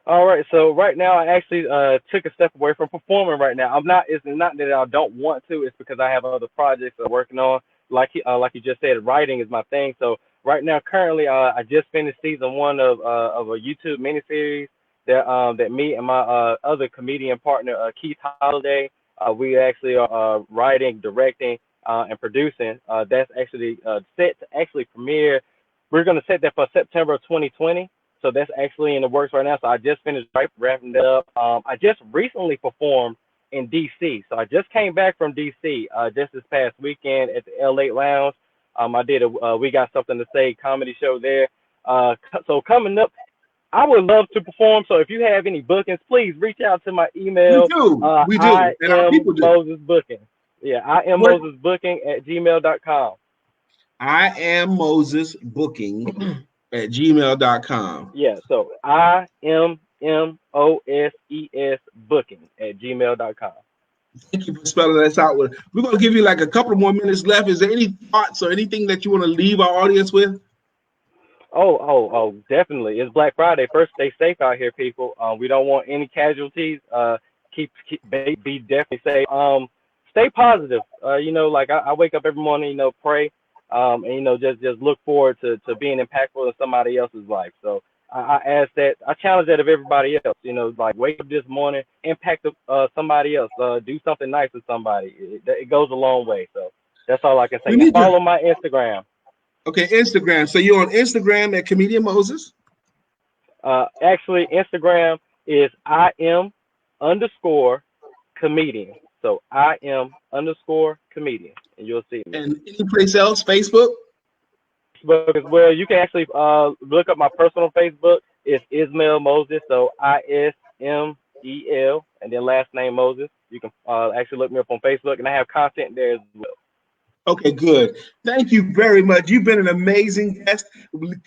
All right, so right now I actually took a step away from performing right now. It's not that I don't want to, it's because I have other projects I'm working on. Like you just said, writing is my thing. So right now, currently, I just finished season 1 of a YouTube miniseries that me and my other comedian partner, Keith Holiday, we actually are writing, directing, and producing. That's actually set to actually premiere. We're going to set that for September of 2020. So that's actually in the works right now. So I just finished wrapping it up. I just recently performed in DC. So I just came back from DC just this past weekend at the L8 Lounge. I did a We Got Something to Say comedy show there. So coming up, I would love to perform. So if you have any bookings, please reach out to my email. We do. I and our people do. Moses Booking. Yeah, I am Moses Booking at gmail.com. I am Moses Booking at gmail.com. Yeah, so I am MOSES Booking at gmail.com. Thank you for spelling this out. We're going to give you like a couple more minutes left. Is there any thoughts or anything that you want to leave our audience with? Oh, definitely. It's Black Friday. First, stay safe out here, people. We don't want any casualties. Be definitely safe. Stay positive. Like I wake up every morning, pray, and just look forward to being impactful in somebody else's life. So I ask that, I challenge that of everybody else. Like wake up this morning, impact somebody else. Do something nice with somebody. It goes a long way. So that's all I can say. Follow my Instagram. Okay, Instagram. So you're on Instagram at Comedian Moses? Actually, Instagram is IM_comedian. So IM_comedian, and you'll see me. And any place else? Facebook? Facebook as well. You can actually look up my personal Facebook. It's Ismail Moses. So ISMEL, and then last name Moses. You can actually look me up on Facebook, and I have content there as well. Okay, good. Thank you very much. You've been an amazing guest.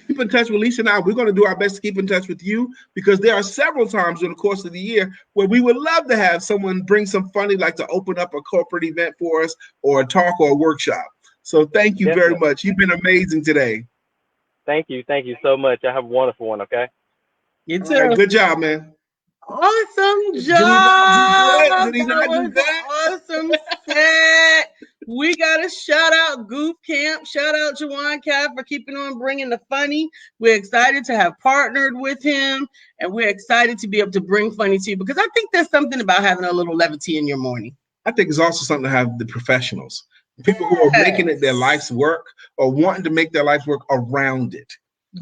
Keep in touch with Lisa and I. We're going to do our best to keep in touch with you, because there are several times during the course of the year where we would love to have someone bring some funny, like to open up a corporate event for us, or a talk or a workshop. So thank you very much. You've been amazing today. Thank you. Thank you so much. I have a wonderful one, okay? You too. Right, good job, man. Awesome job. Did he not do that? Awesome set. We got to shout out Goof for keeping on bringing the funny. We're excited to have partnered with him, and we're excited to be able to bring funny to you because I think there's something about having a little levity in your morning. I think it's also something to have the professionals, people who are making it their life's work or wanting to make their life's work around it.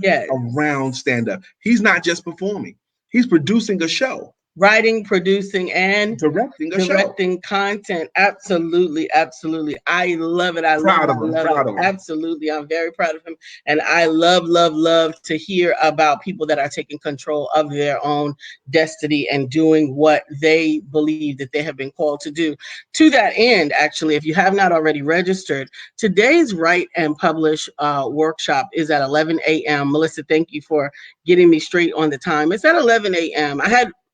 Yes. Around stand-up. He's not just performing. He's producing a show. Writing, producing, and directing content. Absolutely. I love it. I love it. Absolutely. I'm very proud of him. And I love to hear about people that are taking control of their own destiny and doing what they believe that they have been called to do. To that end, actually, if you have not already registered, today's Write and Publish workshop is at 11 a.m. Melissa, thank you for getting me straight on the time. It's at 11 a.m.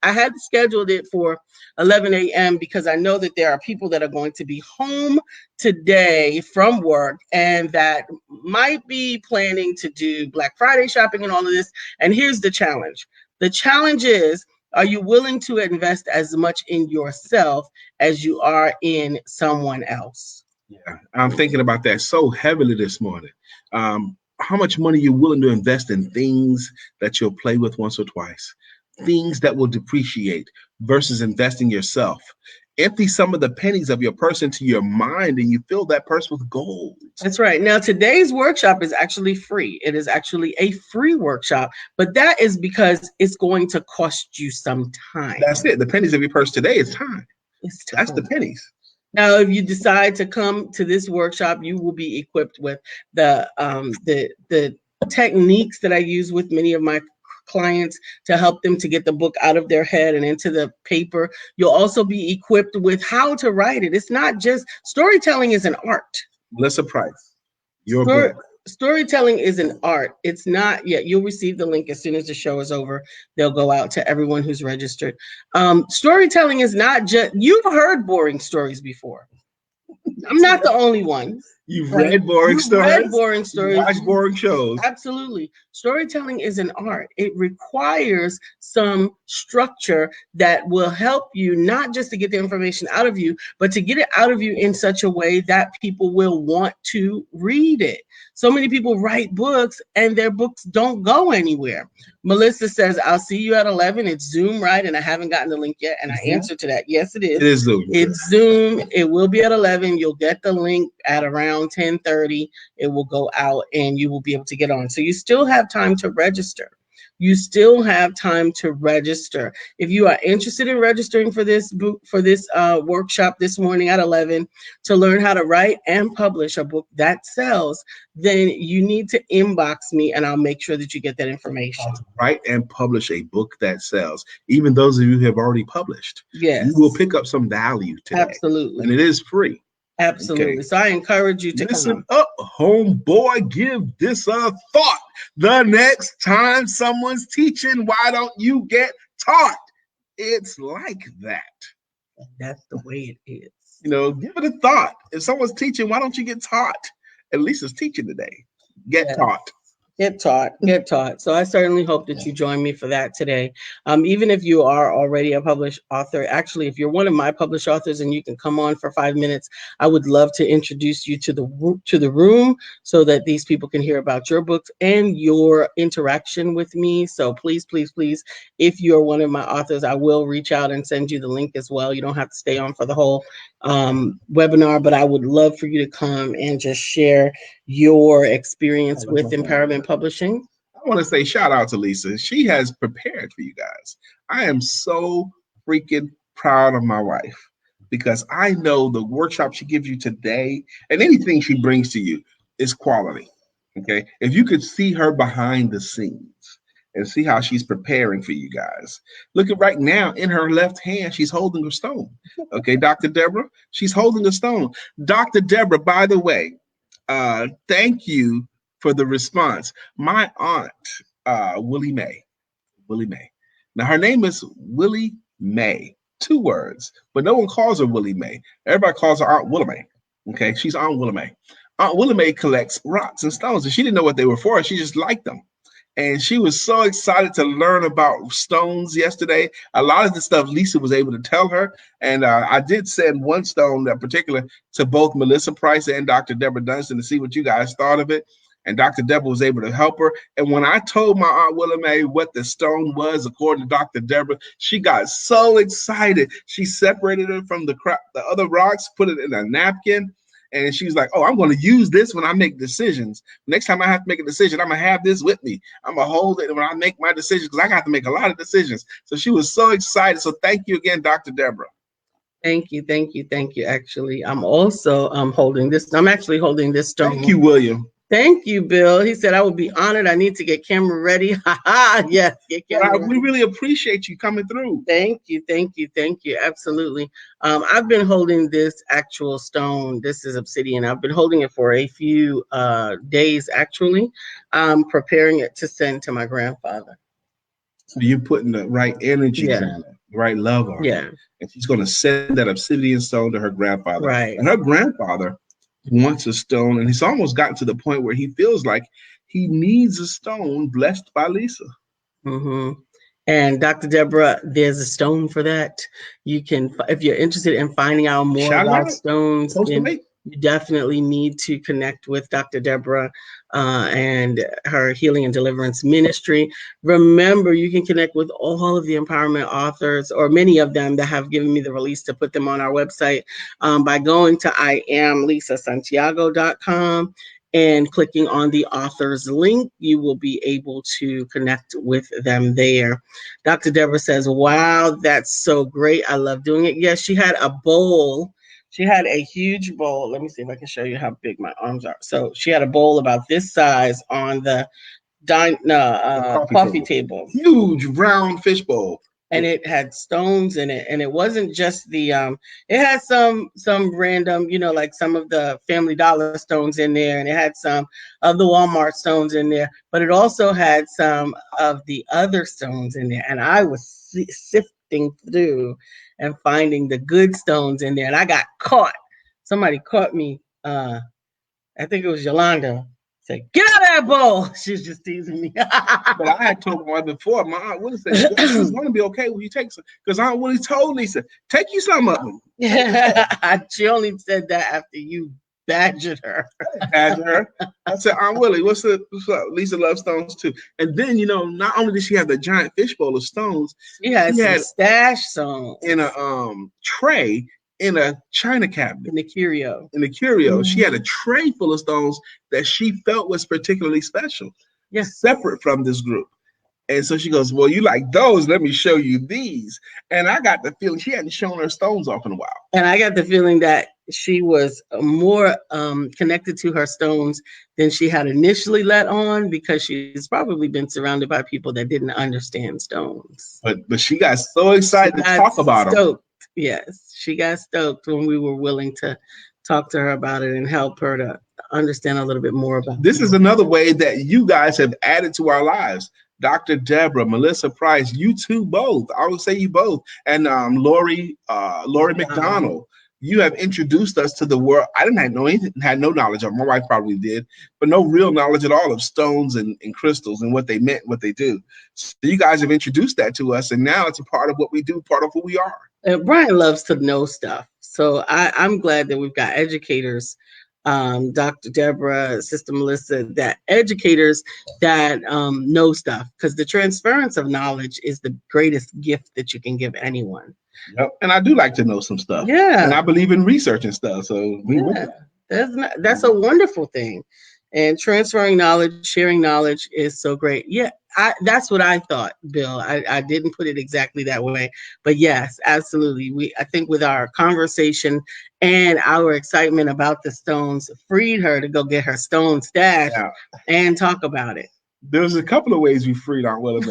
I had scheduled it for 11 a.m. because I know that there are people that are going to be home today from work and that might be planning to do Black Friday shopping and all of this. And here's the challenge. The challenge is, are you willing to invest as much in yourself as you are in someone else? Yeah, I'm thinking about that so heavily this morning. How much money you're willing to invest in things that you'll play with once or twice? Things that will depreciate versus investing yourself. Empty some of the pennies of your purse into your mind and you fill that purse with gold. That's right. Now, today's workshop is actually free. It is actually a free workshop, but that is because it's going to cost you some time. That's it. The pennies of your purse today is time. That's the pennies. Now, if you decide to come to this workshop, you will be equipped with the techniques that I use with many of my clients to help them to get the book out of their head and into the paper. You'll also be equipped with how to write it. It's not just storytelling is an art. Melissa Price, your book. Storytelling is an art. It's not yet. You'll receive the link as soon as the show is over. They'll go out to everyone who's registered. Storytelling is not just, you've heard boring stories before. I'm not the only one. You've read boring stories. Read boring stories. Watch boring shows. Absolutely. Storytelling is an art. It requires some structure that will help you not just to get the information out of you, but to get it out of you in such a way that people will want to read it. So many people write books and their books don't go anywhere. Melissa says, I'll see you at 11. It's Zoom, right? And I haven't gotten the link yet. And I answered to that. Yes, it is. It is Zoom. It's Zoom. It will be at 11. You'll get the link at around 10:30. It will go out and you will be able to get on. So you still have time to register. You still have time to register. If you are interested in registering for this book, for this workshop this morning at 11 to learn how to write and publish a book that sells, then you need to inbox me and I'll make sure that you get that information. Write and publish a book that sells. Even those of you who have already published, yes, you will pick up some value today. Absolutely. And it is free. Absolutely. Okay. So I encourage you to listen up, homeboy. Give this a thought. The next time someone's teaching, why don't you get taught? It's like that. That's the way it is. You know, give it a thought. If someone's teaching, why don't you get taught? At least it's teaching today. Get taught. Get taught. So I certainly hope that you join me for that today. Even if you are already a published author, actually, if you're one of my published authors and you can come on for 5 minutes, I would love to introduce you to the room so that these people can hear about your books and your interaction with me. So please, if you're one of my authors, I will reach out and send you the link as well. You don't have to stay on for the whole webinar, but I would love for you to come and just share your experience with Empowerment Publishing. I want to say shout out to Lisa. She has prepared for you guys. I am so freaking proud of my wife because I know the workshop she gives you today and anything she brings to you is quality. Okay. If you could see her behind the scenes and see how she's preparing for you guys. Look at right now in her left hand, she's holding a stone. Okay, Dr. Deborah, she's holding a stone. Dr. Deborah, by the way, thank you for the response. My aunt, Willie Mae. Now her name is Willie Mae, 2 words, but no one calls her Willie Mae. Everybody calls her Aunt Willie Mae. Okay, she's Aunt Willie Mae. Aunt Willie Mae collects rocks and stones, and she didn't know what they were for. She just liked them. And she was so excited to learn about stones yesterday. A lot of the stuff Lisa was able to tell her. And I did send one stone in particular to both Melissa Price and Dr. Deborah Dunstan to see what you guys thought of it. and Dr. Deborah was able to help her. And when I told my Aunt Willa Mae what the stone was, according to Dr. Deborah, she got so excited. She separated it from the other rocks, put it in a napkin, and she's like, oh, I'm going to use this when I make decisions. Next time I have to make a decision, I'm going to have this with me. I'm going to hold it when I make my decisions, because I got to make a lot of decisions. So she was so excited. So thank you again, Dr. Deborah. Thank you, thank you, thank you. Actually, I'm also holding this. I'm actually holding this stone. Thank you, William. Thank you, Bill. He said I would be honored. I need to get camera ready. Yes, get camera ready. We really appreciate you coming through. Thank you, thank you, thank you. Absolutely. I've been holding this actual stone. This is obsidian. I've been holding it for a few days, actually. I'm preparing it to send to my grandfather. So you're putting the right energy on it, the right love on it. And she's going to send that obsidian stone to her grandfather. Right. And her grandfather wants a stone, and he's almost gotten to the point where he feels like he needs a stone blessed by Lisa. Mm-hmm. And Dr. Deborah, there's a stone for that. You can, if you're interested in finding out more about stones, then you definitely need to connect with Dr. Deborah and her Healing and Deliverance Ministry. Remember, you can connect with all of the empowerment authors, or many of them that have given me the release to put them on our website, by going to IamLisaSantiago.com and clicking on the author's link. You will be able to connect with them there. Dr. Deborah says, wow, that's so great. I love doing it. Yes, she had a bowl. She had a huge bowl. Let me see if I can show you how big my arms are. So she had a bowl about this size on the coffee table. Huge round fish bowl. And it had stones in it. And it wasn't just the, it had some random, like some of the Family Dollar stones in there. And it had some of the Walmart stones in there. But it also had some of the other stones in there. And I was sifting through and finding the good stones in there. And I got caught. Somebody caught me. I think it was Yolanda. Said, get out of that bowl. She's just teasing me. But I had told her before, my Aunt Willie said, it's going to be okay when you take some. Because Aunt Willie told Lisa, take you some of them. She only said that after you badgered her. I said, Aunt Willie, what's up? Lisa loves stones too. And then, not only did she have the giant fishbowl of stones, she had stash stones in a tray in a china cabinet. In the curio. Mm-hmm. She had a tray full of stones that she felt was particularly special. Separate from this group. And so she goes, well, you like those? Let me show you these. And I got the feeling she hadn't shown her stones off in a while. And I got the feeling that she was more connected to her stones than she had initially let on, because she's probably been surrounded by people that didn't understand stones. But she got so excited to talk about them. Yes, she got stoked when we were willing to talk to her about it and help her to understand a little bit more about it. This is another way that you guys have added to our lives. Dr. Deborah, Melissa Price, you two both. I would say you both. And Lori McDonald. You have introduced us to the world. I didn't have no knowledge of. My wife probably did, but no real knowledge at all of stones and crystals and what they meant, what they do. So you guys have introduced that to us, and now it's a part of what we do, part of who we are. Brian loves to know stuff. So I'm glad that we've got educators, Dr. Deborah, Sister Melissa, that educators that know stuff, because the transference of knowledge is the greatest gift that you can give anyone. Yep. And I do like to know some stuff. Yeah. And I believe in research and stuff. So that's a wonderful thing. And transferring knowledge, sharing knowledge is so great. Yeah, that's what I thought, Bill. I didn't put it exactly that way. But yes, absolutely. I think with our conversation and our excitement about the stones freed her to go get her stone stash and talk about it. There's a couple of ways we freed Aunt Willa.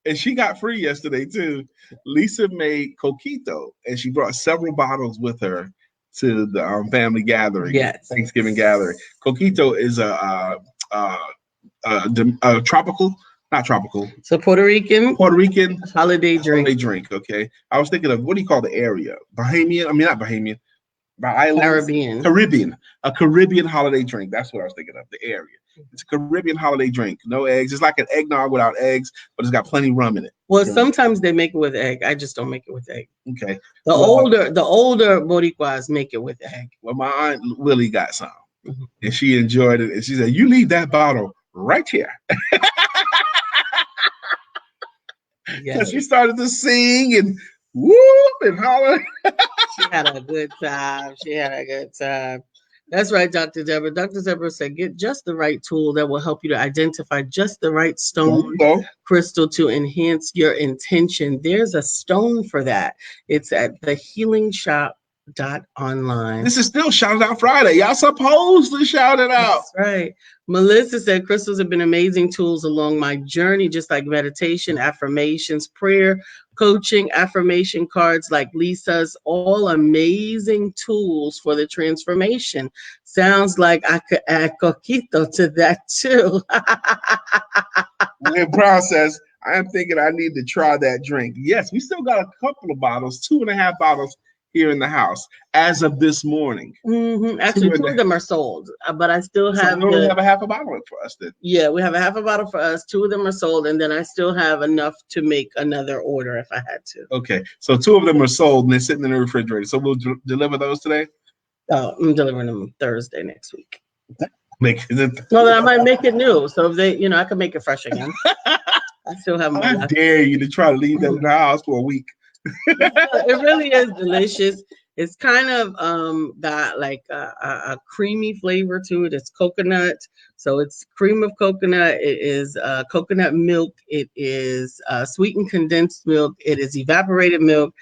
And she got free yesterday too. Lisa made coquito, and she brought several bottles with her to the family gathering, Thanksgiving gathering. Coquito is a tropical, not tropical. So Puerto Rican holiday drink. Okay, I was thinking of, what do you call the area? Bahamian? I mean, not Bahamian. Caribbean. A Caribbean holiday drink. That's what I was thinking of. The area. It's a Caribbean holiday drink. No eggs. It's like an eggnog without eggs, but it's got plenty of rum in it. Well, sometimes they make it with egg. I just don't make it with egg. Okay. The older Boricuas make it with egg. Well, my Aunt Willie got some. and she enjoyed it. And she said, "You leave that bottle right here." Because she started to sing and whoop and holler. She had a good time. She had a good time. That's right, Dr. Deborah. Dr. Deborah said, get just the right tool that will help you to identify just the right stone crystal to enhance your intention. There's a stone for that. It's at thehealingshop.online. This is still Shout Out Friday. Y'all supposed to shout it out. That's right. Melissa said, crystals have been amazing tools along my journey, just like meditation, affirmations, prayer, coaching, affirmation cards like Lisa's, all amazing tools for the transformation. Sounds like I could add coquito to that too. In process, I am thinking I need to try that drink. Yes, we still got a couple of bottles, 2.5 bottles here in the house as of this morning. Actually, two of them are sold, but I still have. So we only have a half a bottle for us then. Yeah, we have a half a bottle for us. 2 of them are sold, and then I still have enough to make another order if I had to. Okay, so 2 of them are sold and they're sitting in the refrigerator. So we'll deliver those today. Oh, I'm delivering them Thursday next week. Well, then I might make it new, so if they, I can make it fresh again. I still have. I dare you to try to leave that in the house for a week. It really is delicious. It's kind of got like a creamy flavor to it. It's coconut, so it's cream of coconut. It is coconut milk. It is sweetened condensed milk. It is evaporated milk,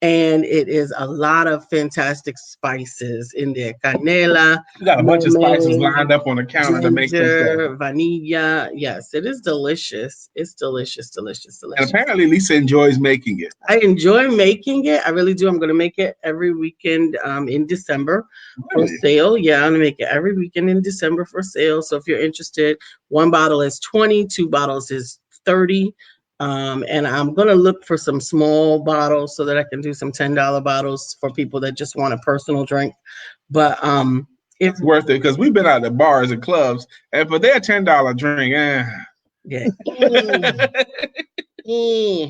and it is a lot of fantastic spices in there. Canela. You got a bunch of spices lined up on the counter to make this stuff. Vanilla. Yes, it is delicious. It's delicious. And apparently Lisa enjoys making it. I enjoy making it. I really do. I'm going to make it every weekend in December for sale. Yeah, I'm going to make it every weekend in December for sale. So if you're interested, 1 bottle is $20, 2 bottles is $30. And I'm going to look for some small bottles so that I can do some $10 bottles for people that just want a personal drink. But it's worth it because we've been out at bars and clubs, and for their $10 drink, yeah.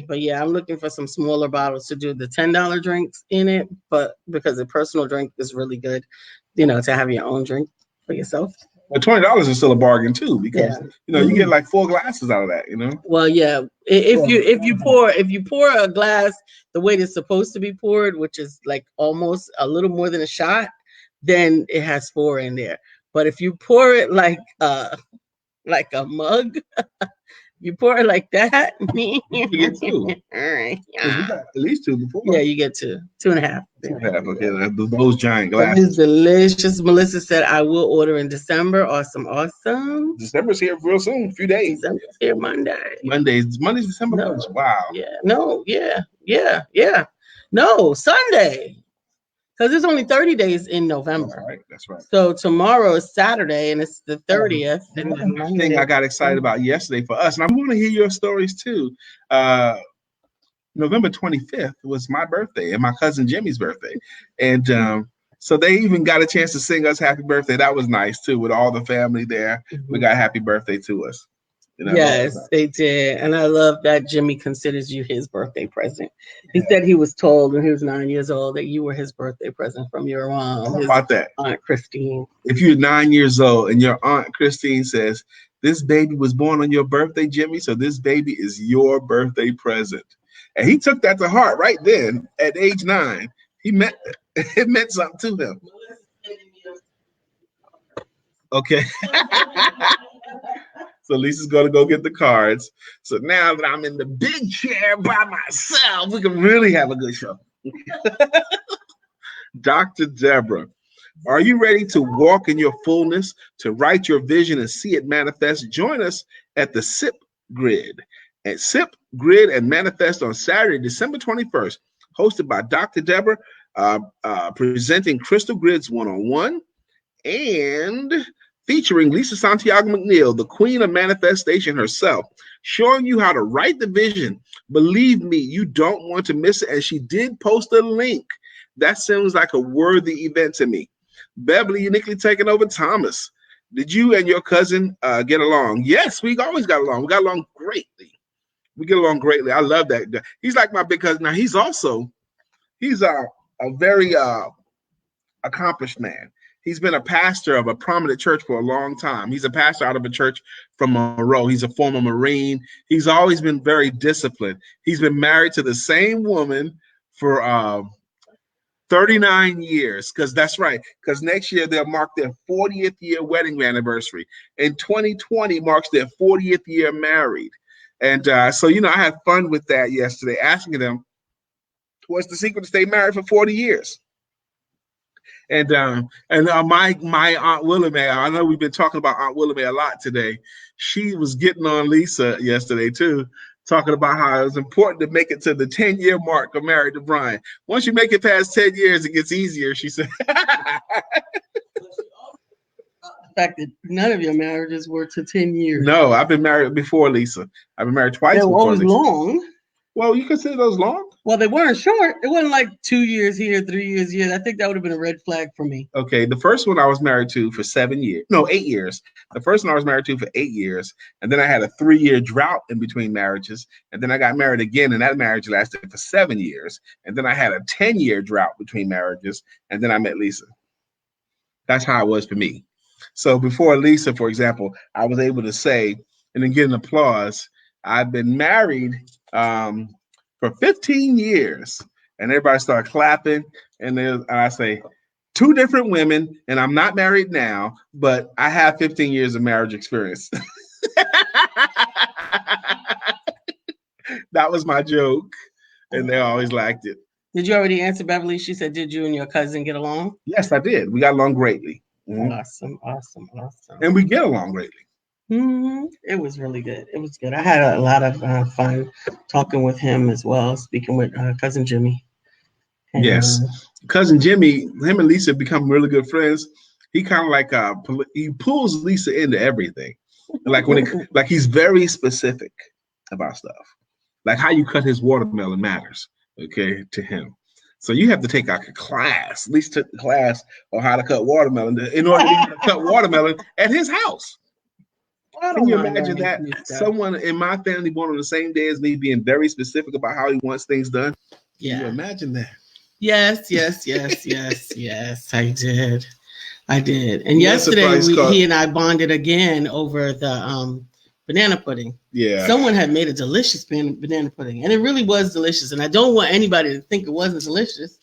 But yeah, I'm looking for some smaller bottles to do the $10 drinks in it. But because the personal drink is really good, to have your own drink for yourself. But $20 is still a bargain too, because you get like 4 glasses out of that. Well, yeah. If you pour a glass the way it's supposed to be poured, which is like almost a little more than a shot, then it has 4 in there. But if you pour it like a mug, you pour it like that, you get 2. All right. Yeah. At least 2 before. Yeah, you get 2. 2.5. 2.5. Okay, those giant glasses. It's delicious. Melissa said, I will order in December. Awesome. December's here real soon. A few days. December's here Monday. Monday's December 1st. Wow. Yeah. No. Yeah. No, Sunday. Because it's only 30 days in November. That's right. So tomorrow is Saturday, and it's the 30th. And one thing I got excited about yesterday for us, and I'm going to hear your stories too. November 25th was my birthday and my cousin Jimmy's birthday. And so they even got a chance to sing us happy birthday. That was nice too, with all the family there. We got happy birthday to us. Yes, they did. And I love that Jimmy considers you his birthday present. He said he was told when he was 9 years old that you were his birthday present from your mom. How about that? Aunt Christine. If you're 9 years old and your Aunt Christine says, this baby was born on your birthday, Jimmy, so this baby is your birthday present. And he took that to heart right then at age 9. It meant something to him. Okay. So Lisa's going to go get the cards. So now that I'm in the big chair by myself, we can really have a good show. Dr. Deborah, are you ready to walk in your fullness, to write your vision and see it manifest? Join us at the SIP Grid. At SIP Grid and Manifest on Saturday, December 21st, hosted by Dr. Deborah, presenting Crystal Grids 101 and featuring Lisa Santiago McNeill, the queen of manifestation herself, showing you how to write the vision. Believe me, you don't want to miss it. And she did post a link. That sounds like a worthy event to me. Beverly uniquely taking over Thomas. Did you and your cousin get along? Yes, we always got along. We got along greatly. I love that. He's like my big cousin. Now he's a very accomplished man. He's been a pastor of a prominent church for a long time. He's a pastor out of a church from Monroe. He's a former Marine. He's always been very disciplined. He's been married to the same woman for 39 years, because that's right, because next year they'll mark their 40th year wedding anniversary. And 2020 marks their 40th year married. And so, I had fun with that yesterday, asking them, what's the secret to stay married for 40 years? And my Aunt Willamette, I know we've been talking about Aunt Willamette a lot today. She was getting on Lisa yesterday too, talking about how it was important to make it to the 10-year mark of married to Brian. Once you make it past 10 years, it gets easier, she said. The fact that none of your marriages were to 10 years. No, I've been married before Lisa. I've been married twice. They were always long. Well, you consider those long? Well, they weren't short. It wasn't like 2 years here, 3 years here. I think that would have been a red flag for me. Okay, the first one I was married to for 8 years. The first one I was married to for 8 years, and then I had a 3-year drought in between marriages, and then I got married again, and that marriage lasted for 7 years, and then I had a 10-year drought between marriages, and then I met Lisa. That's how it was for me. So before Lisa, for example, I was able to say, and then get an applause, I've been married for 15 years, and everybody started clapping, and I say, 2 different women, and I'm not married now, but I have 15 years of marriage experience. That was my joke, and they always liked it. Did you already answer Beverly? She said, did you and your cousin get along? Yes, I did. We got along greatly. Mm-hmm. Awesome. And we get along greatly. Mm-hmm. It was really good. It was good. I had a lot of fun talking with him as well, speaking with cousin Jimmy. And, yes, cousin Jimmy, him and Lisa become really good friends. He kind of like he pulls Lisa into everything. Like he's very specific about stuff. Like how you cut his watermelon matters, okay, to him. So you have to take like a class. Lisa took the class on how to cut watermelon in order to cut watermelon at his house. Can you imagine that? Someone in my family born on the same day as me being very specific about how he wants things done? Yeah. Can you imagine that? Yes, I did. And yesterday he and I bonded again over the banana pudding. Yeah. Someone had made a delicious banana pudding, and it really was delicious. And I don't want anybody to think it wasn't delicious.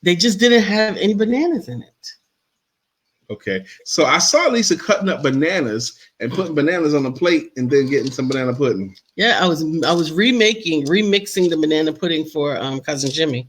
They just didn't have any bananas in it. Okay, so I saw Lisa cutting up bananas and putting bananas on a plate and then getting some banana pudding. Yeah, I was remixing the banana pudding for cousin Jimmy,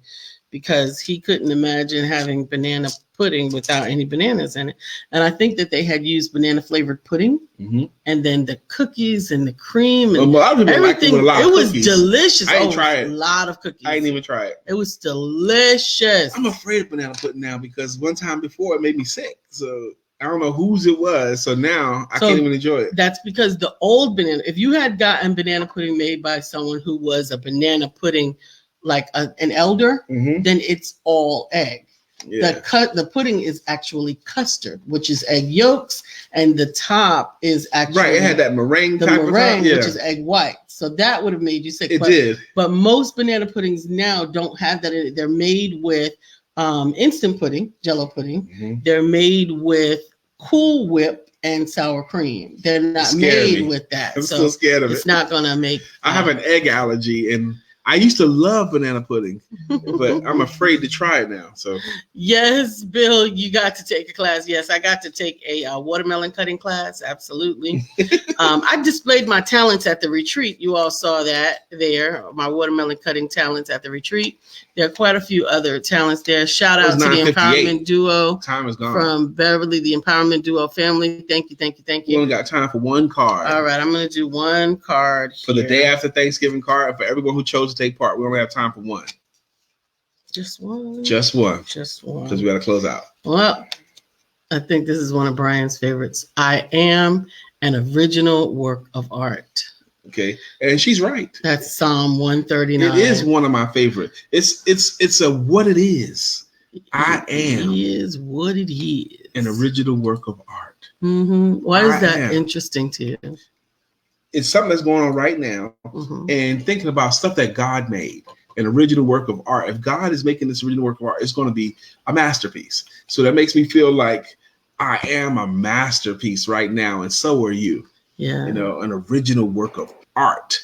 because he couldn't imagine having banana pudding without any bananas in it. And I think that they had used banana flavored pudding, mm-hmm. and then the cookies and the cream and everything. It was delicious. I ain't tried it. A lot of cookies. I didn't even try it. It was delicious. I'm afraid of banana pudding now because one time before it made me sick. So I don't know whose it was. So now I can't even enjoy it. That's because the old banana, if you had gotten banana pudding made by someone who was a banana pudding, like an elder, mm-hmm. then it's all egg. Yeah. The pudding is actually custard, which is egg yolks, and the top is actually right. It had that meringue, which is egg white. So that would have made you sick. It did. But most banana puddings now don't have that in it. They're made with instant pudding, Jello pudding. Mm-hmm. They're made with Cool Whip and sour cream. They're not made with that. I'm so scared of it. It's not gonna make. I have an egg allergy, and I used to love banana pudding, but I'm afraid to try it now. So yes, Bill, you got to take a class. Yes, I got to take a watermelon cutting class. Absolutely. I displayed my talents at the retreat. You all saw that there, my watermelon cutting talents at the retreat. There are quite a few other talents there. Shout out to the Empowerment Duo. Time is gone. From Beverly, the Empowerment Duo family. Thank you. We only got time for one card. All right, I'm going to do one card for the day after Thanksgiving card. For everyone who chose to take part, we only have time for one. Just one. Just one. Because we got to close out. Well, I think this is one of Brian's favorites. I am an original work of art. Okay, and she's right. That's Psalm 139. It is one of my favorite. It's a what it is. I am. It is what it is. An original work of art. Mm-hmm. Why is that interesting to you? It's something that's going on right now, mm-hmm. and thinking about stuff that God made. an original work of art. If God is making this original work of art, it's going to be a masterpiece. So that makes me feel like I am a masterpiece right now, and so are you. Yeah. You know, an original work of art.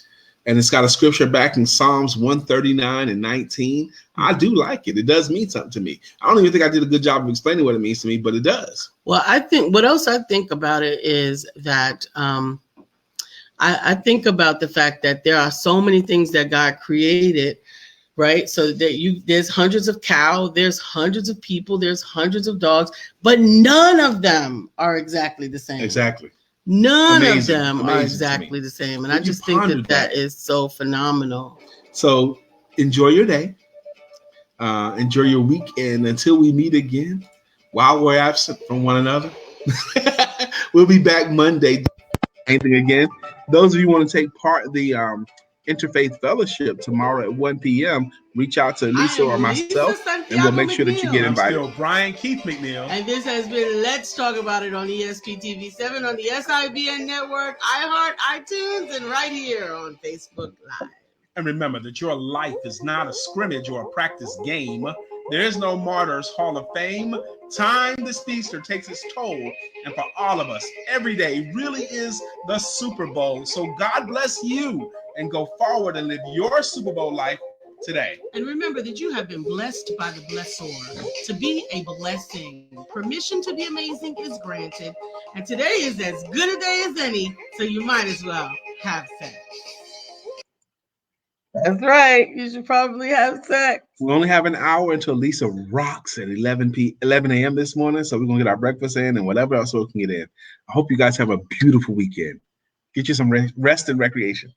And it's got a scripture back in Psalms 139 and 19. I do like it. It does mean something to me. I don't even think I did a good job of explaining what it means to me, but it does. Well, I think what else I think about it is that I think about the fact that there are so many things that God created, right? So that there's hundreds of cows, there's hundreds of people, there's hundreds of dogs, but none of them are exactly the same. Exactly. None of them are exactly the same. And I just think that is so phenomenal. So enjoy your day. Enjoy your weekend until we meet again. While we're absent from one another, we'll be back Monday. Anything again. Those of you who want to take part in the Interfaith Fellowship tomorrow at 1 p.m., reach out to Lisa or myself, and we'll make sure that you get invited. I'm still Brian Keith McNeill. And this has been Let's Talk About It on ESPTV7 on the SIBN Network, iHeart, iTunes, and right here on Facebook Live. And remember that your life is not a scrimmage or a practice game. There is no Martyrs Hall of Fame. Time this feaster takes its toll. And for all of us, every day really is the Super Bowl. So God bless you and go forward and live your Super Bowl life today. And remember that you have been blessed by the blessor. To be a blessing, permission to be amazing is granted. And today is as good a day as any, so you might as well have sex. That's right. You should probably have sex. We only have an hour until Lisa rocks at 11 a.m. this morning. So we're going to get our breakfast in and whatever else we can get in. I hope you guys have a beautiful weekend. Get you some rest and recreation.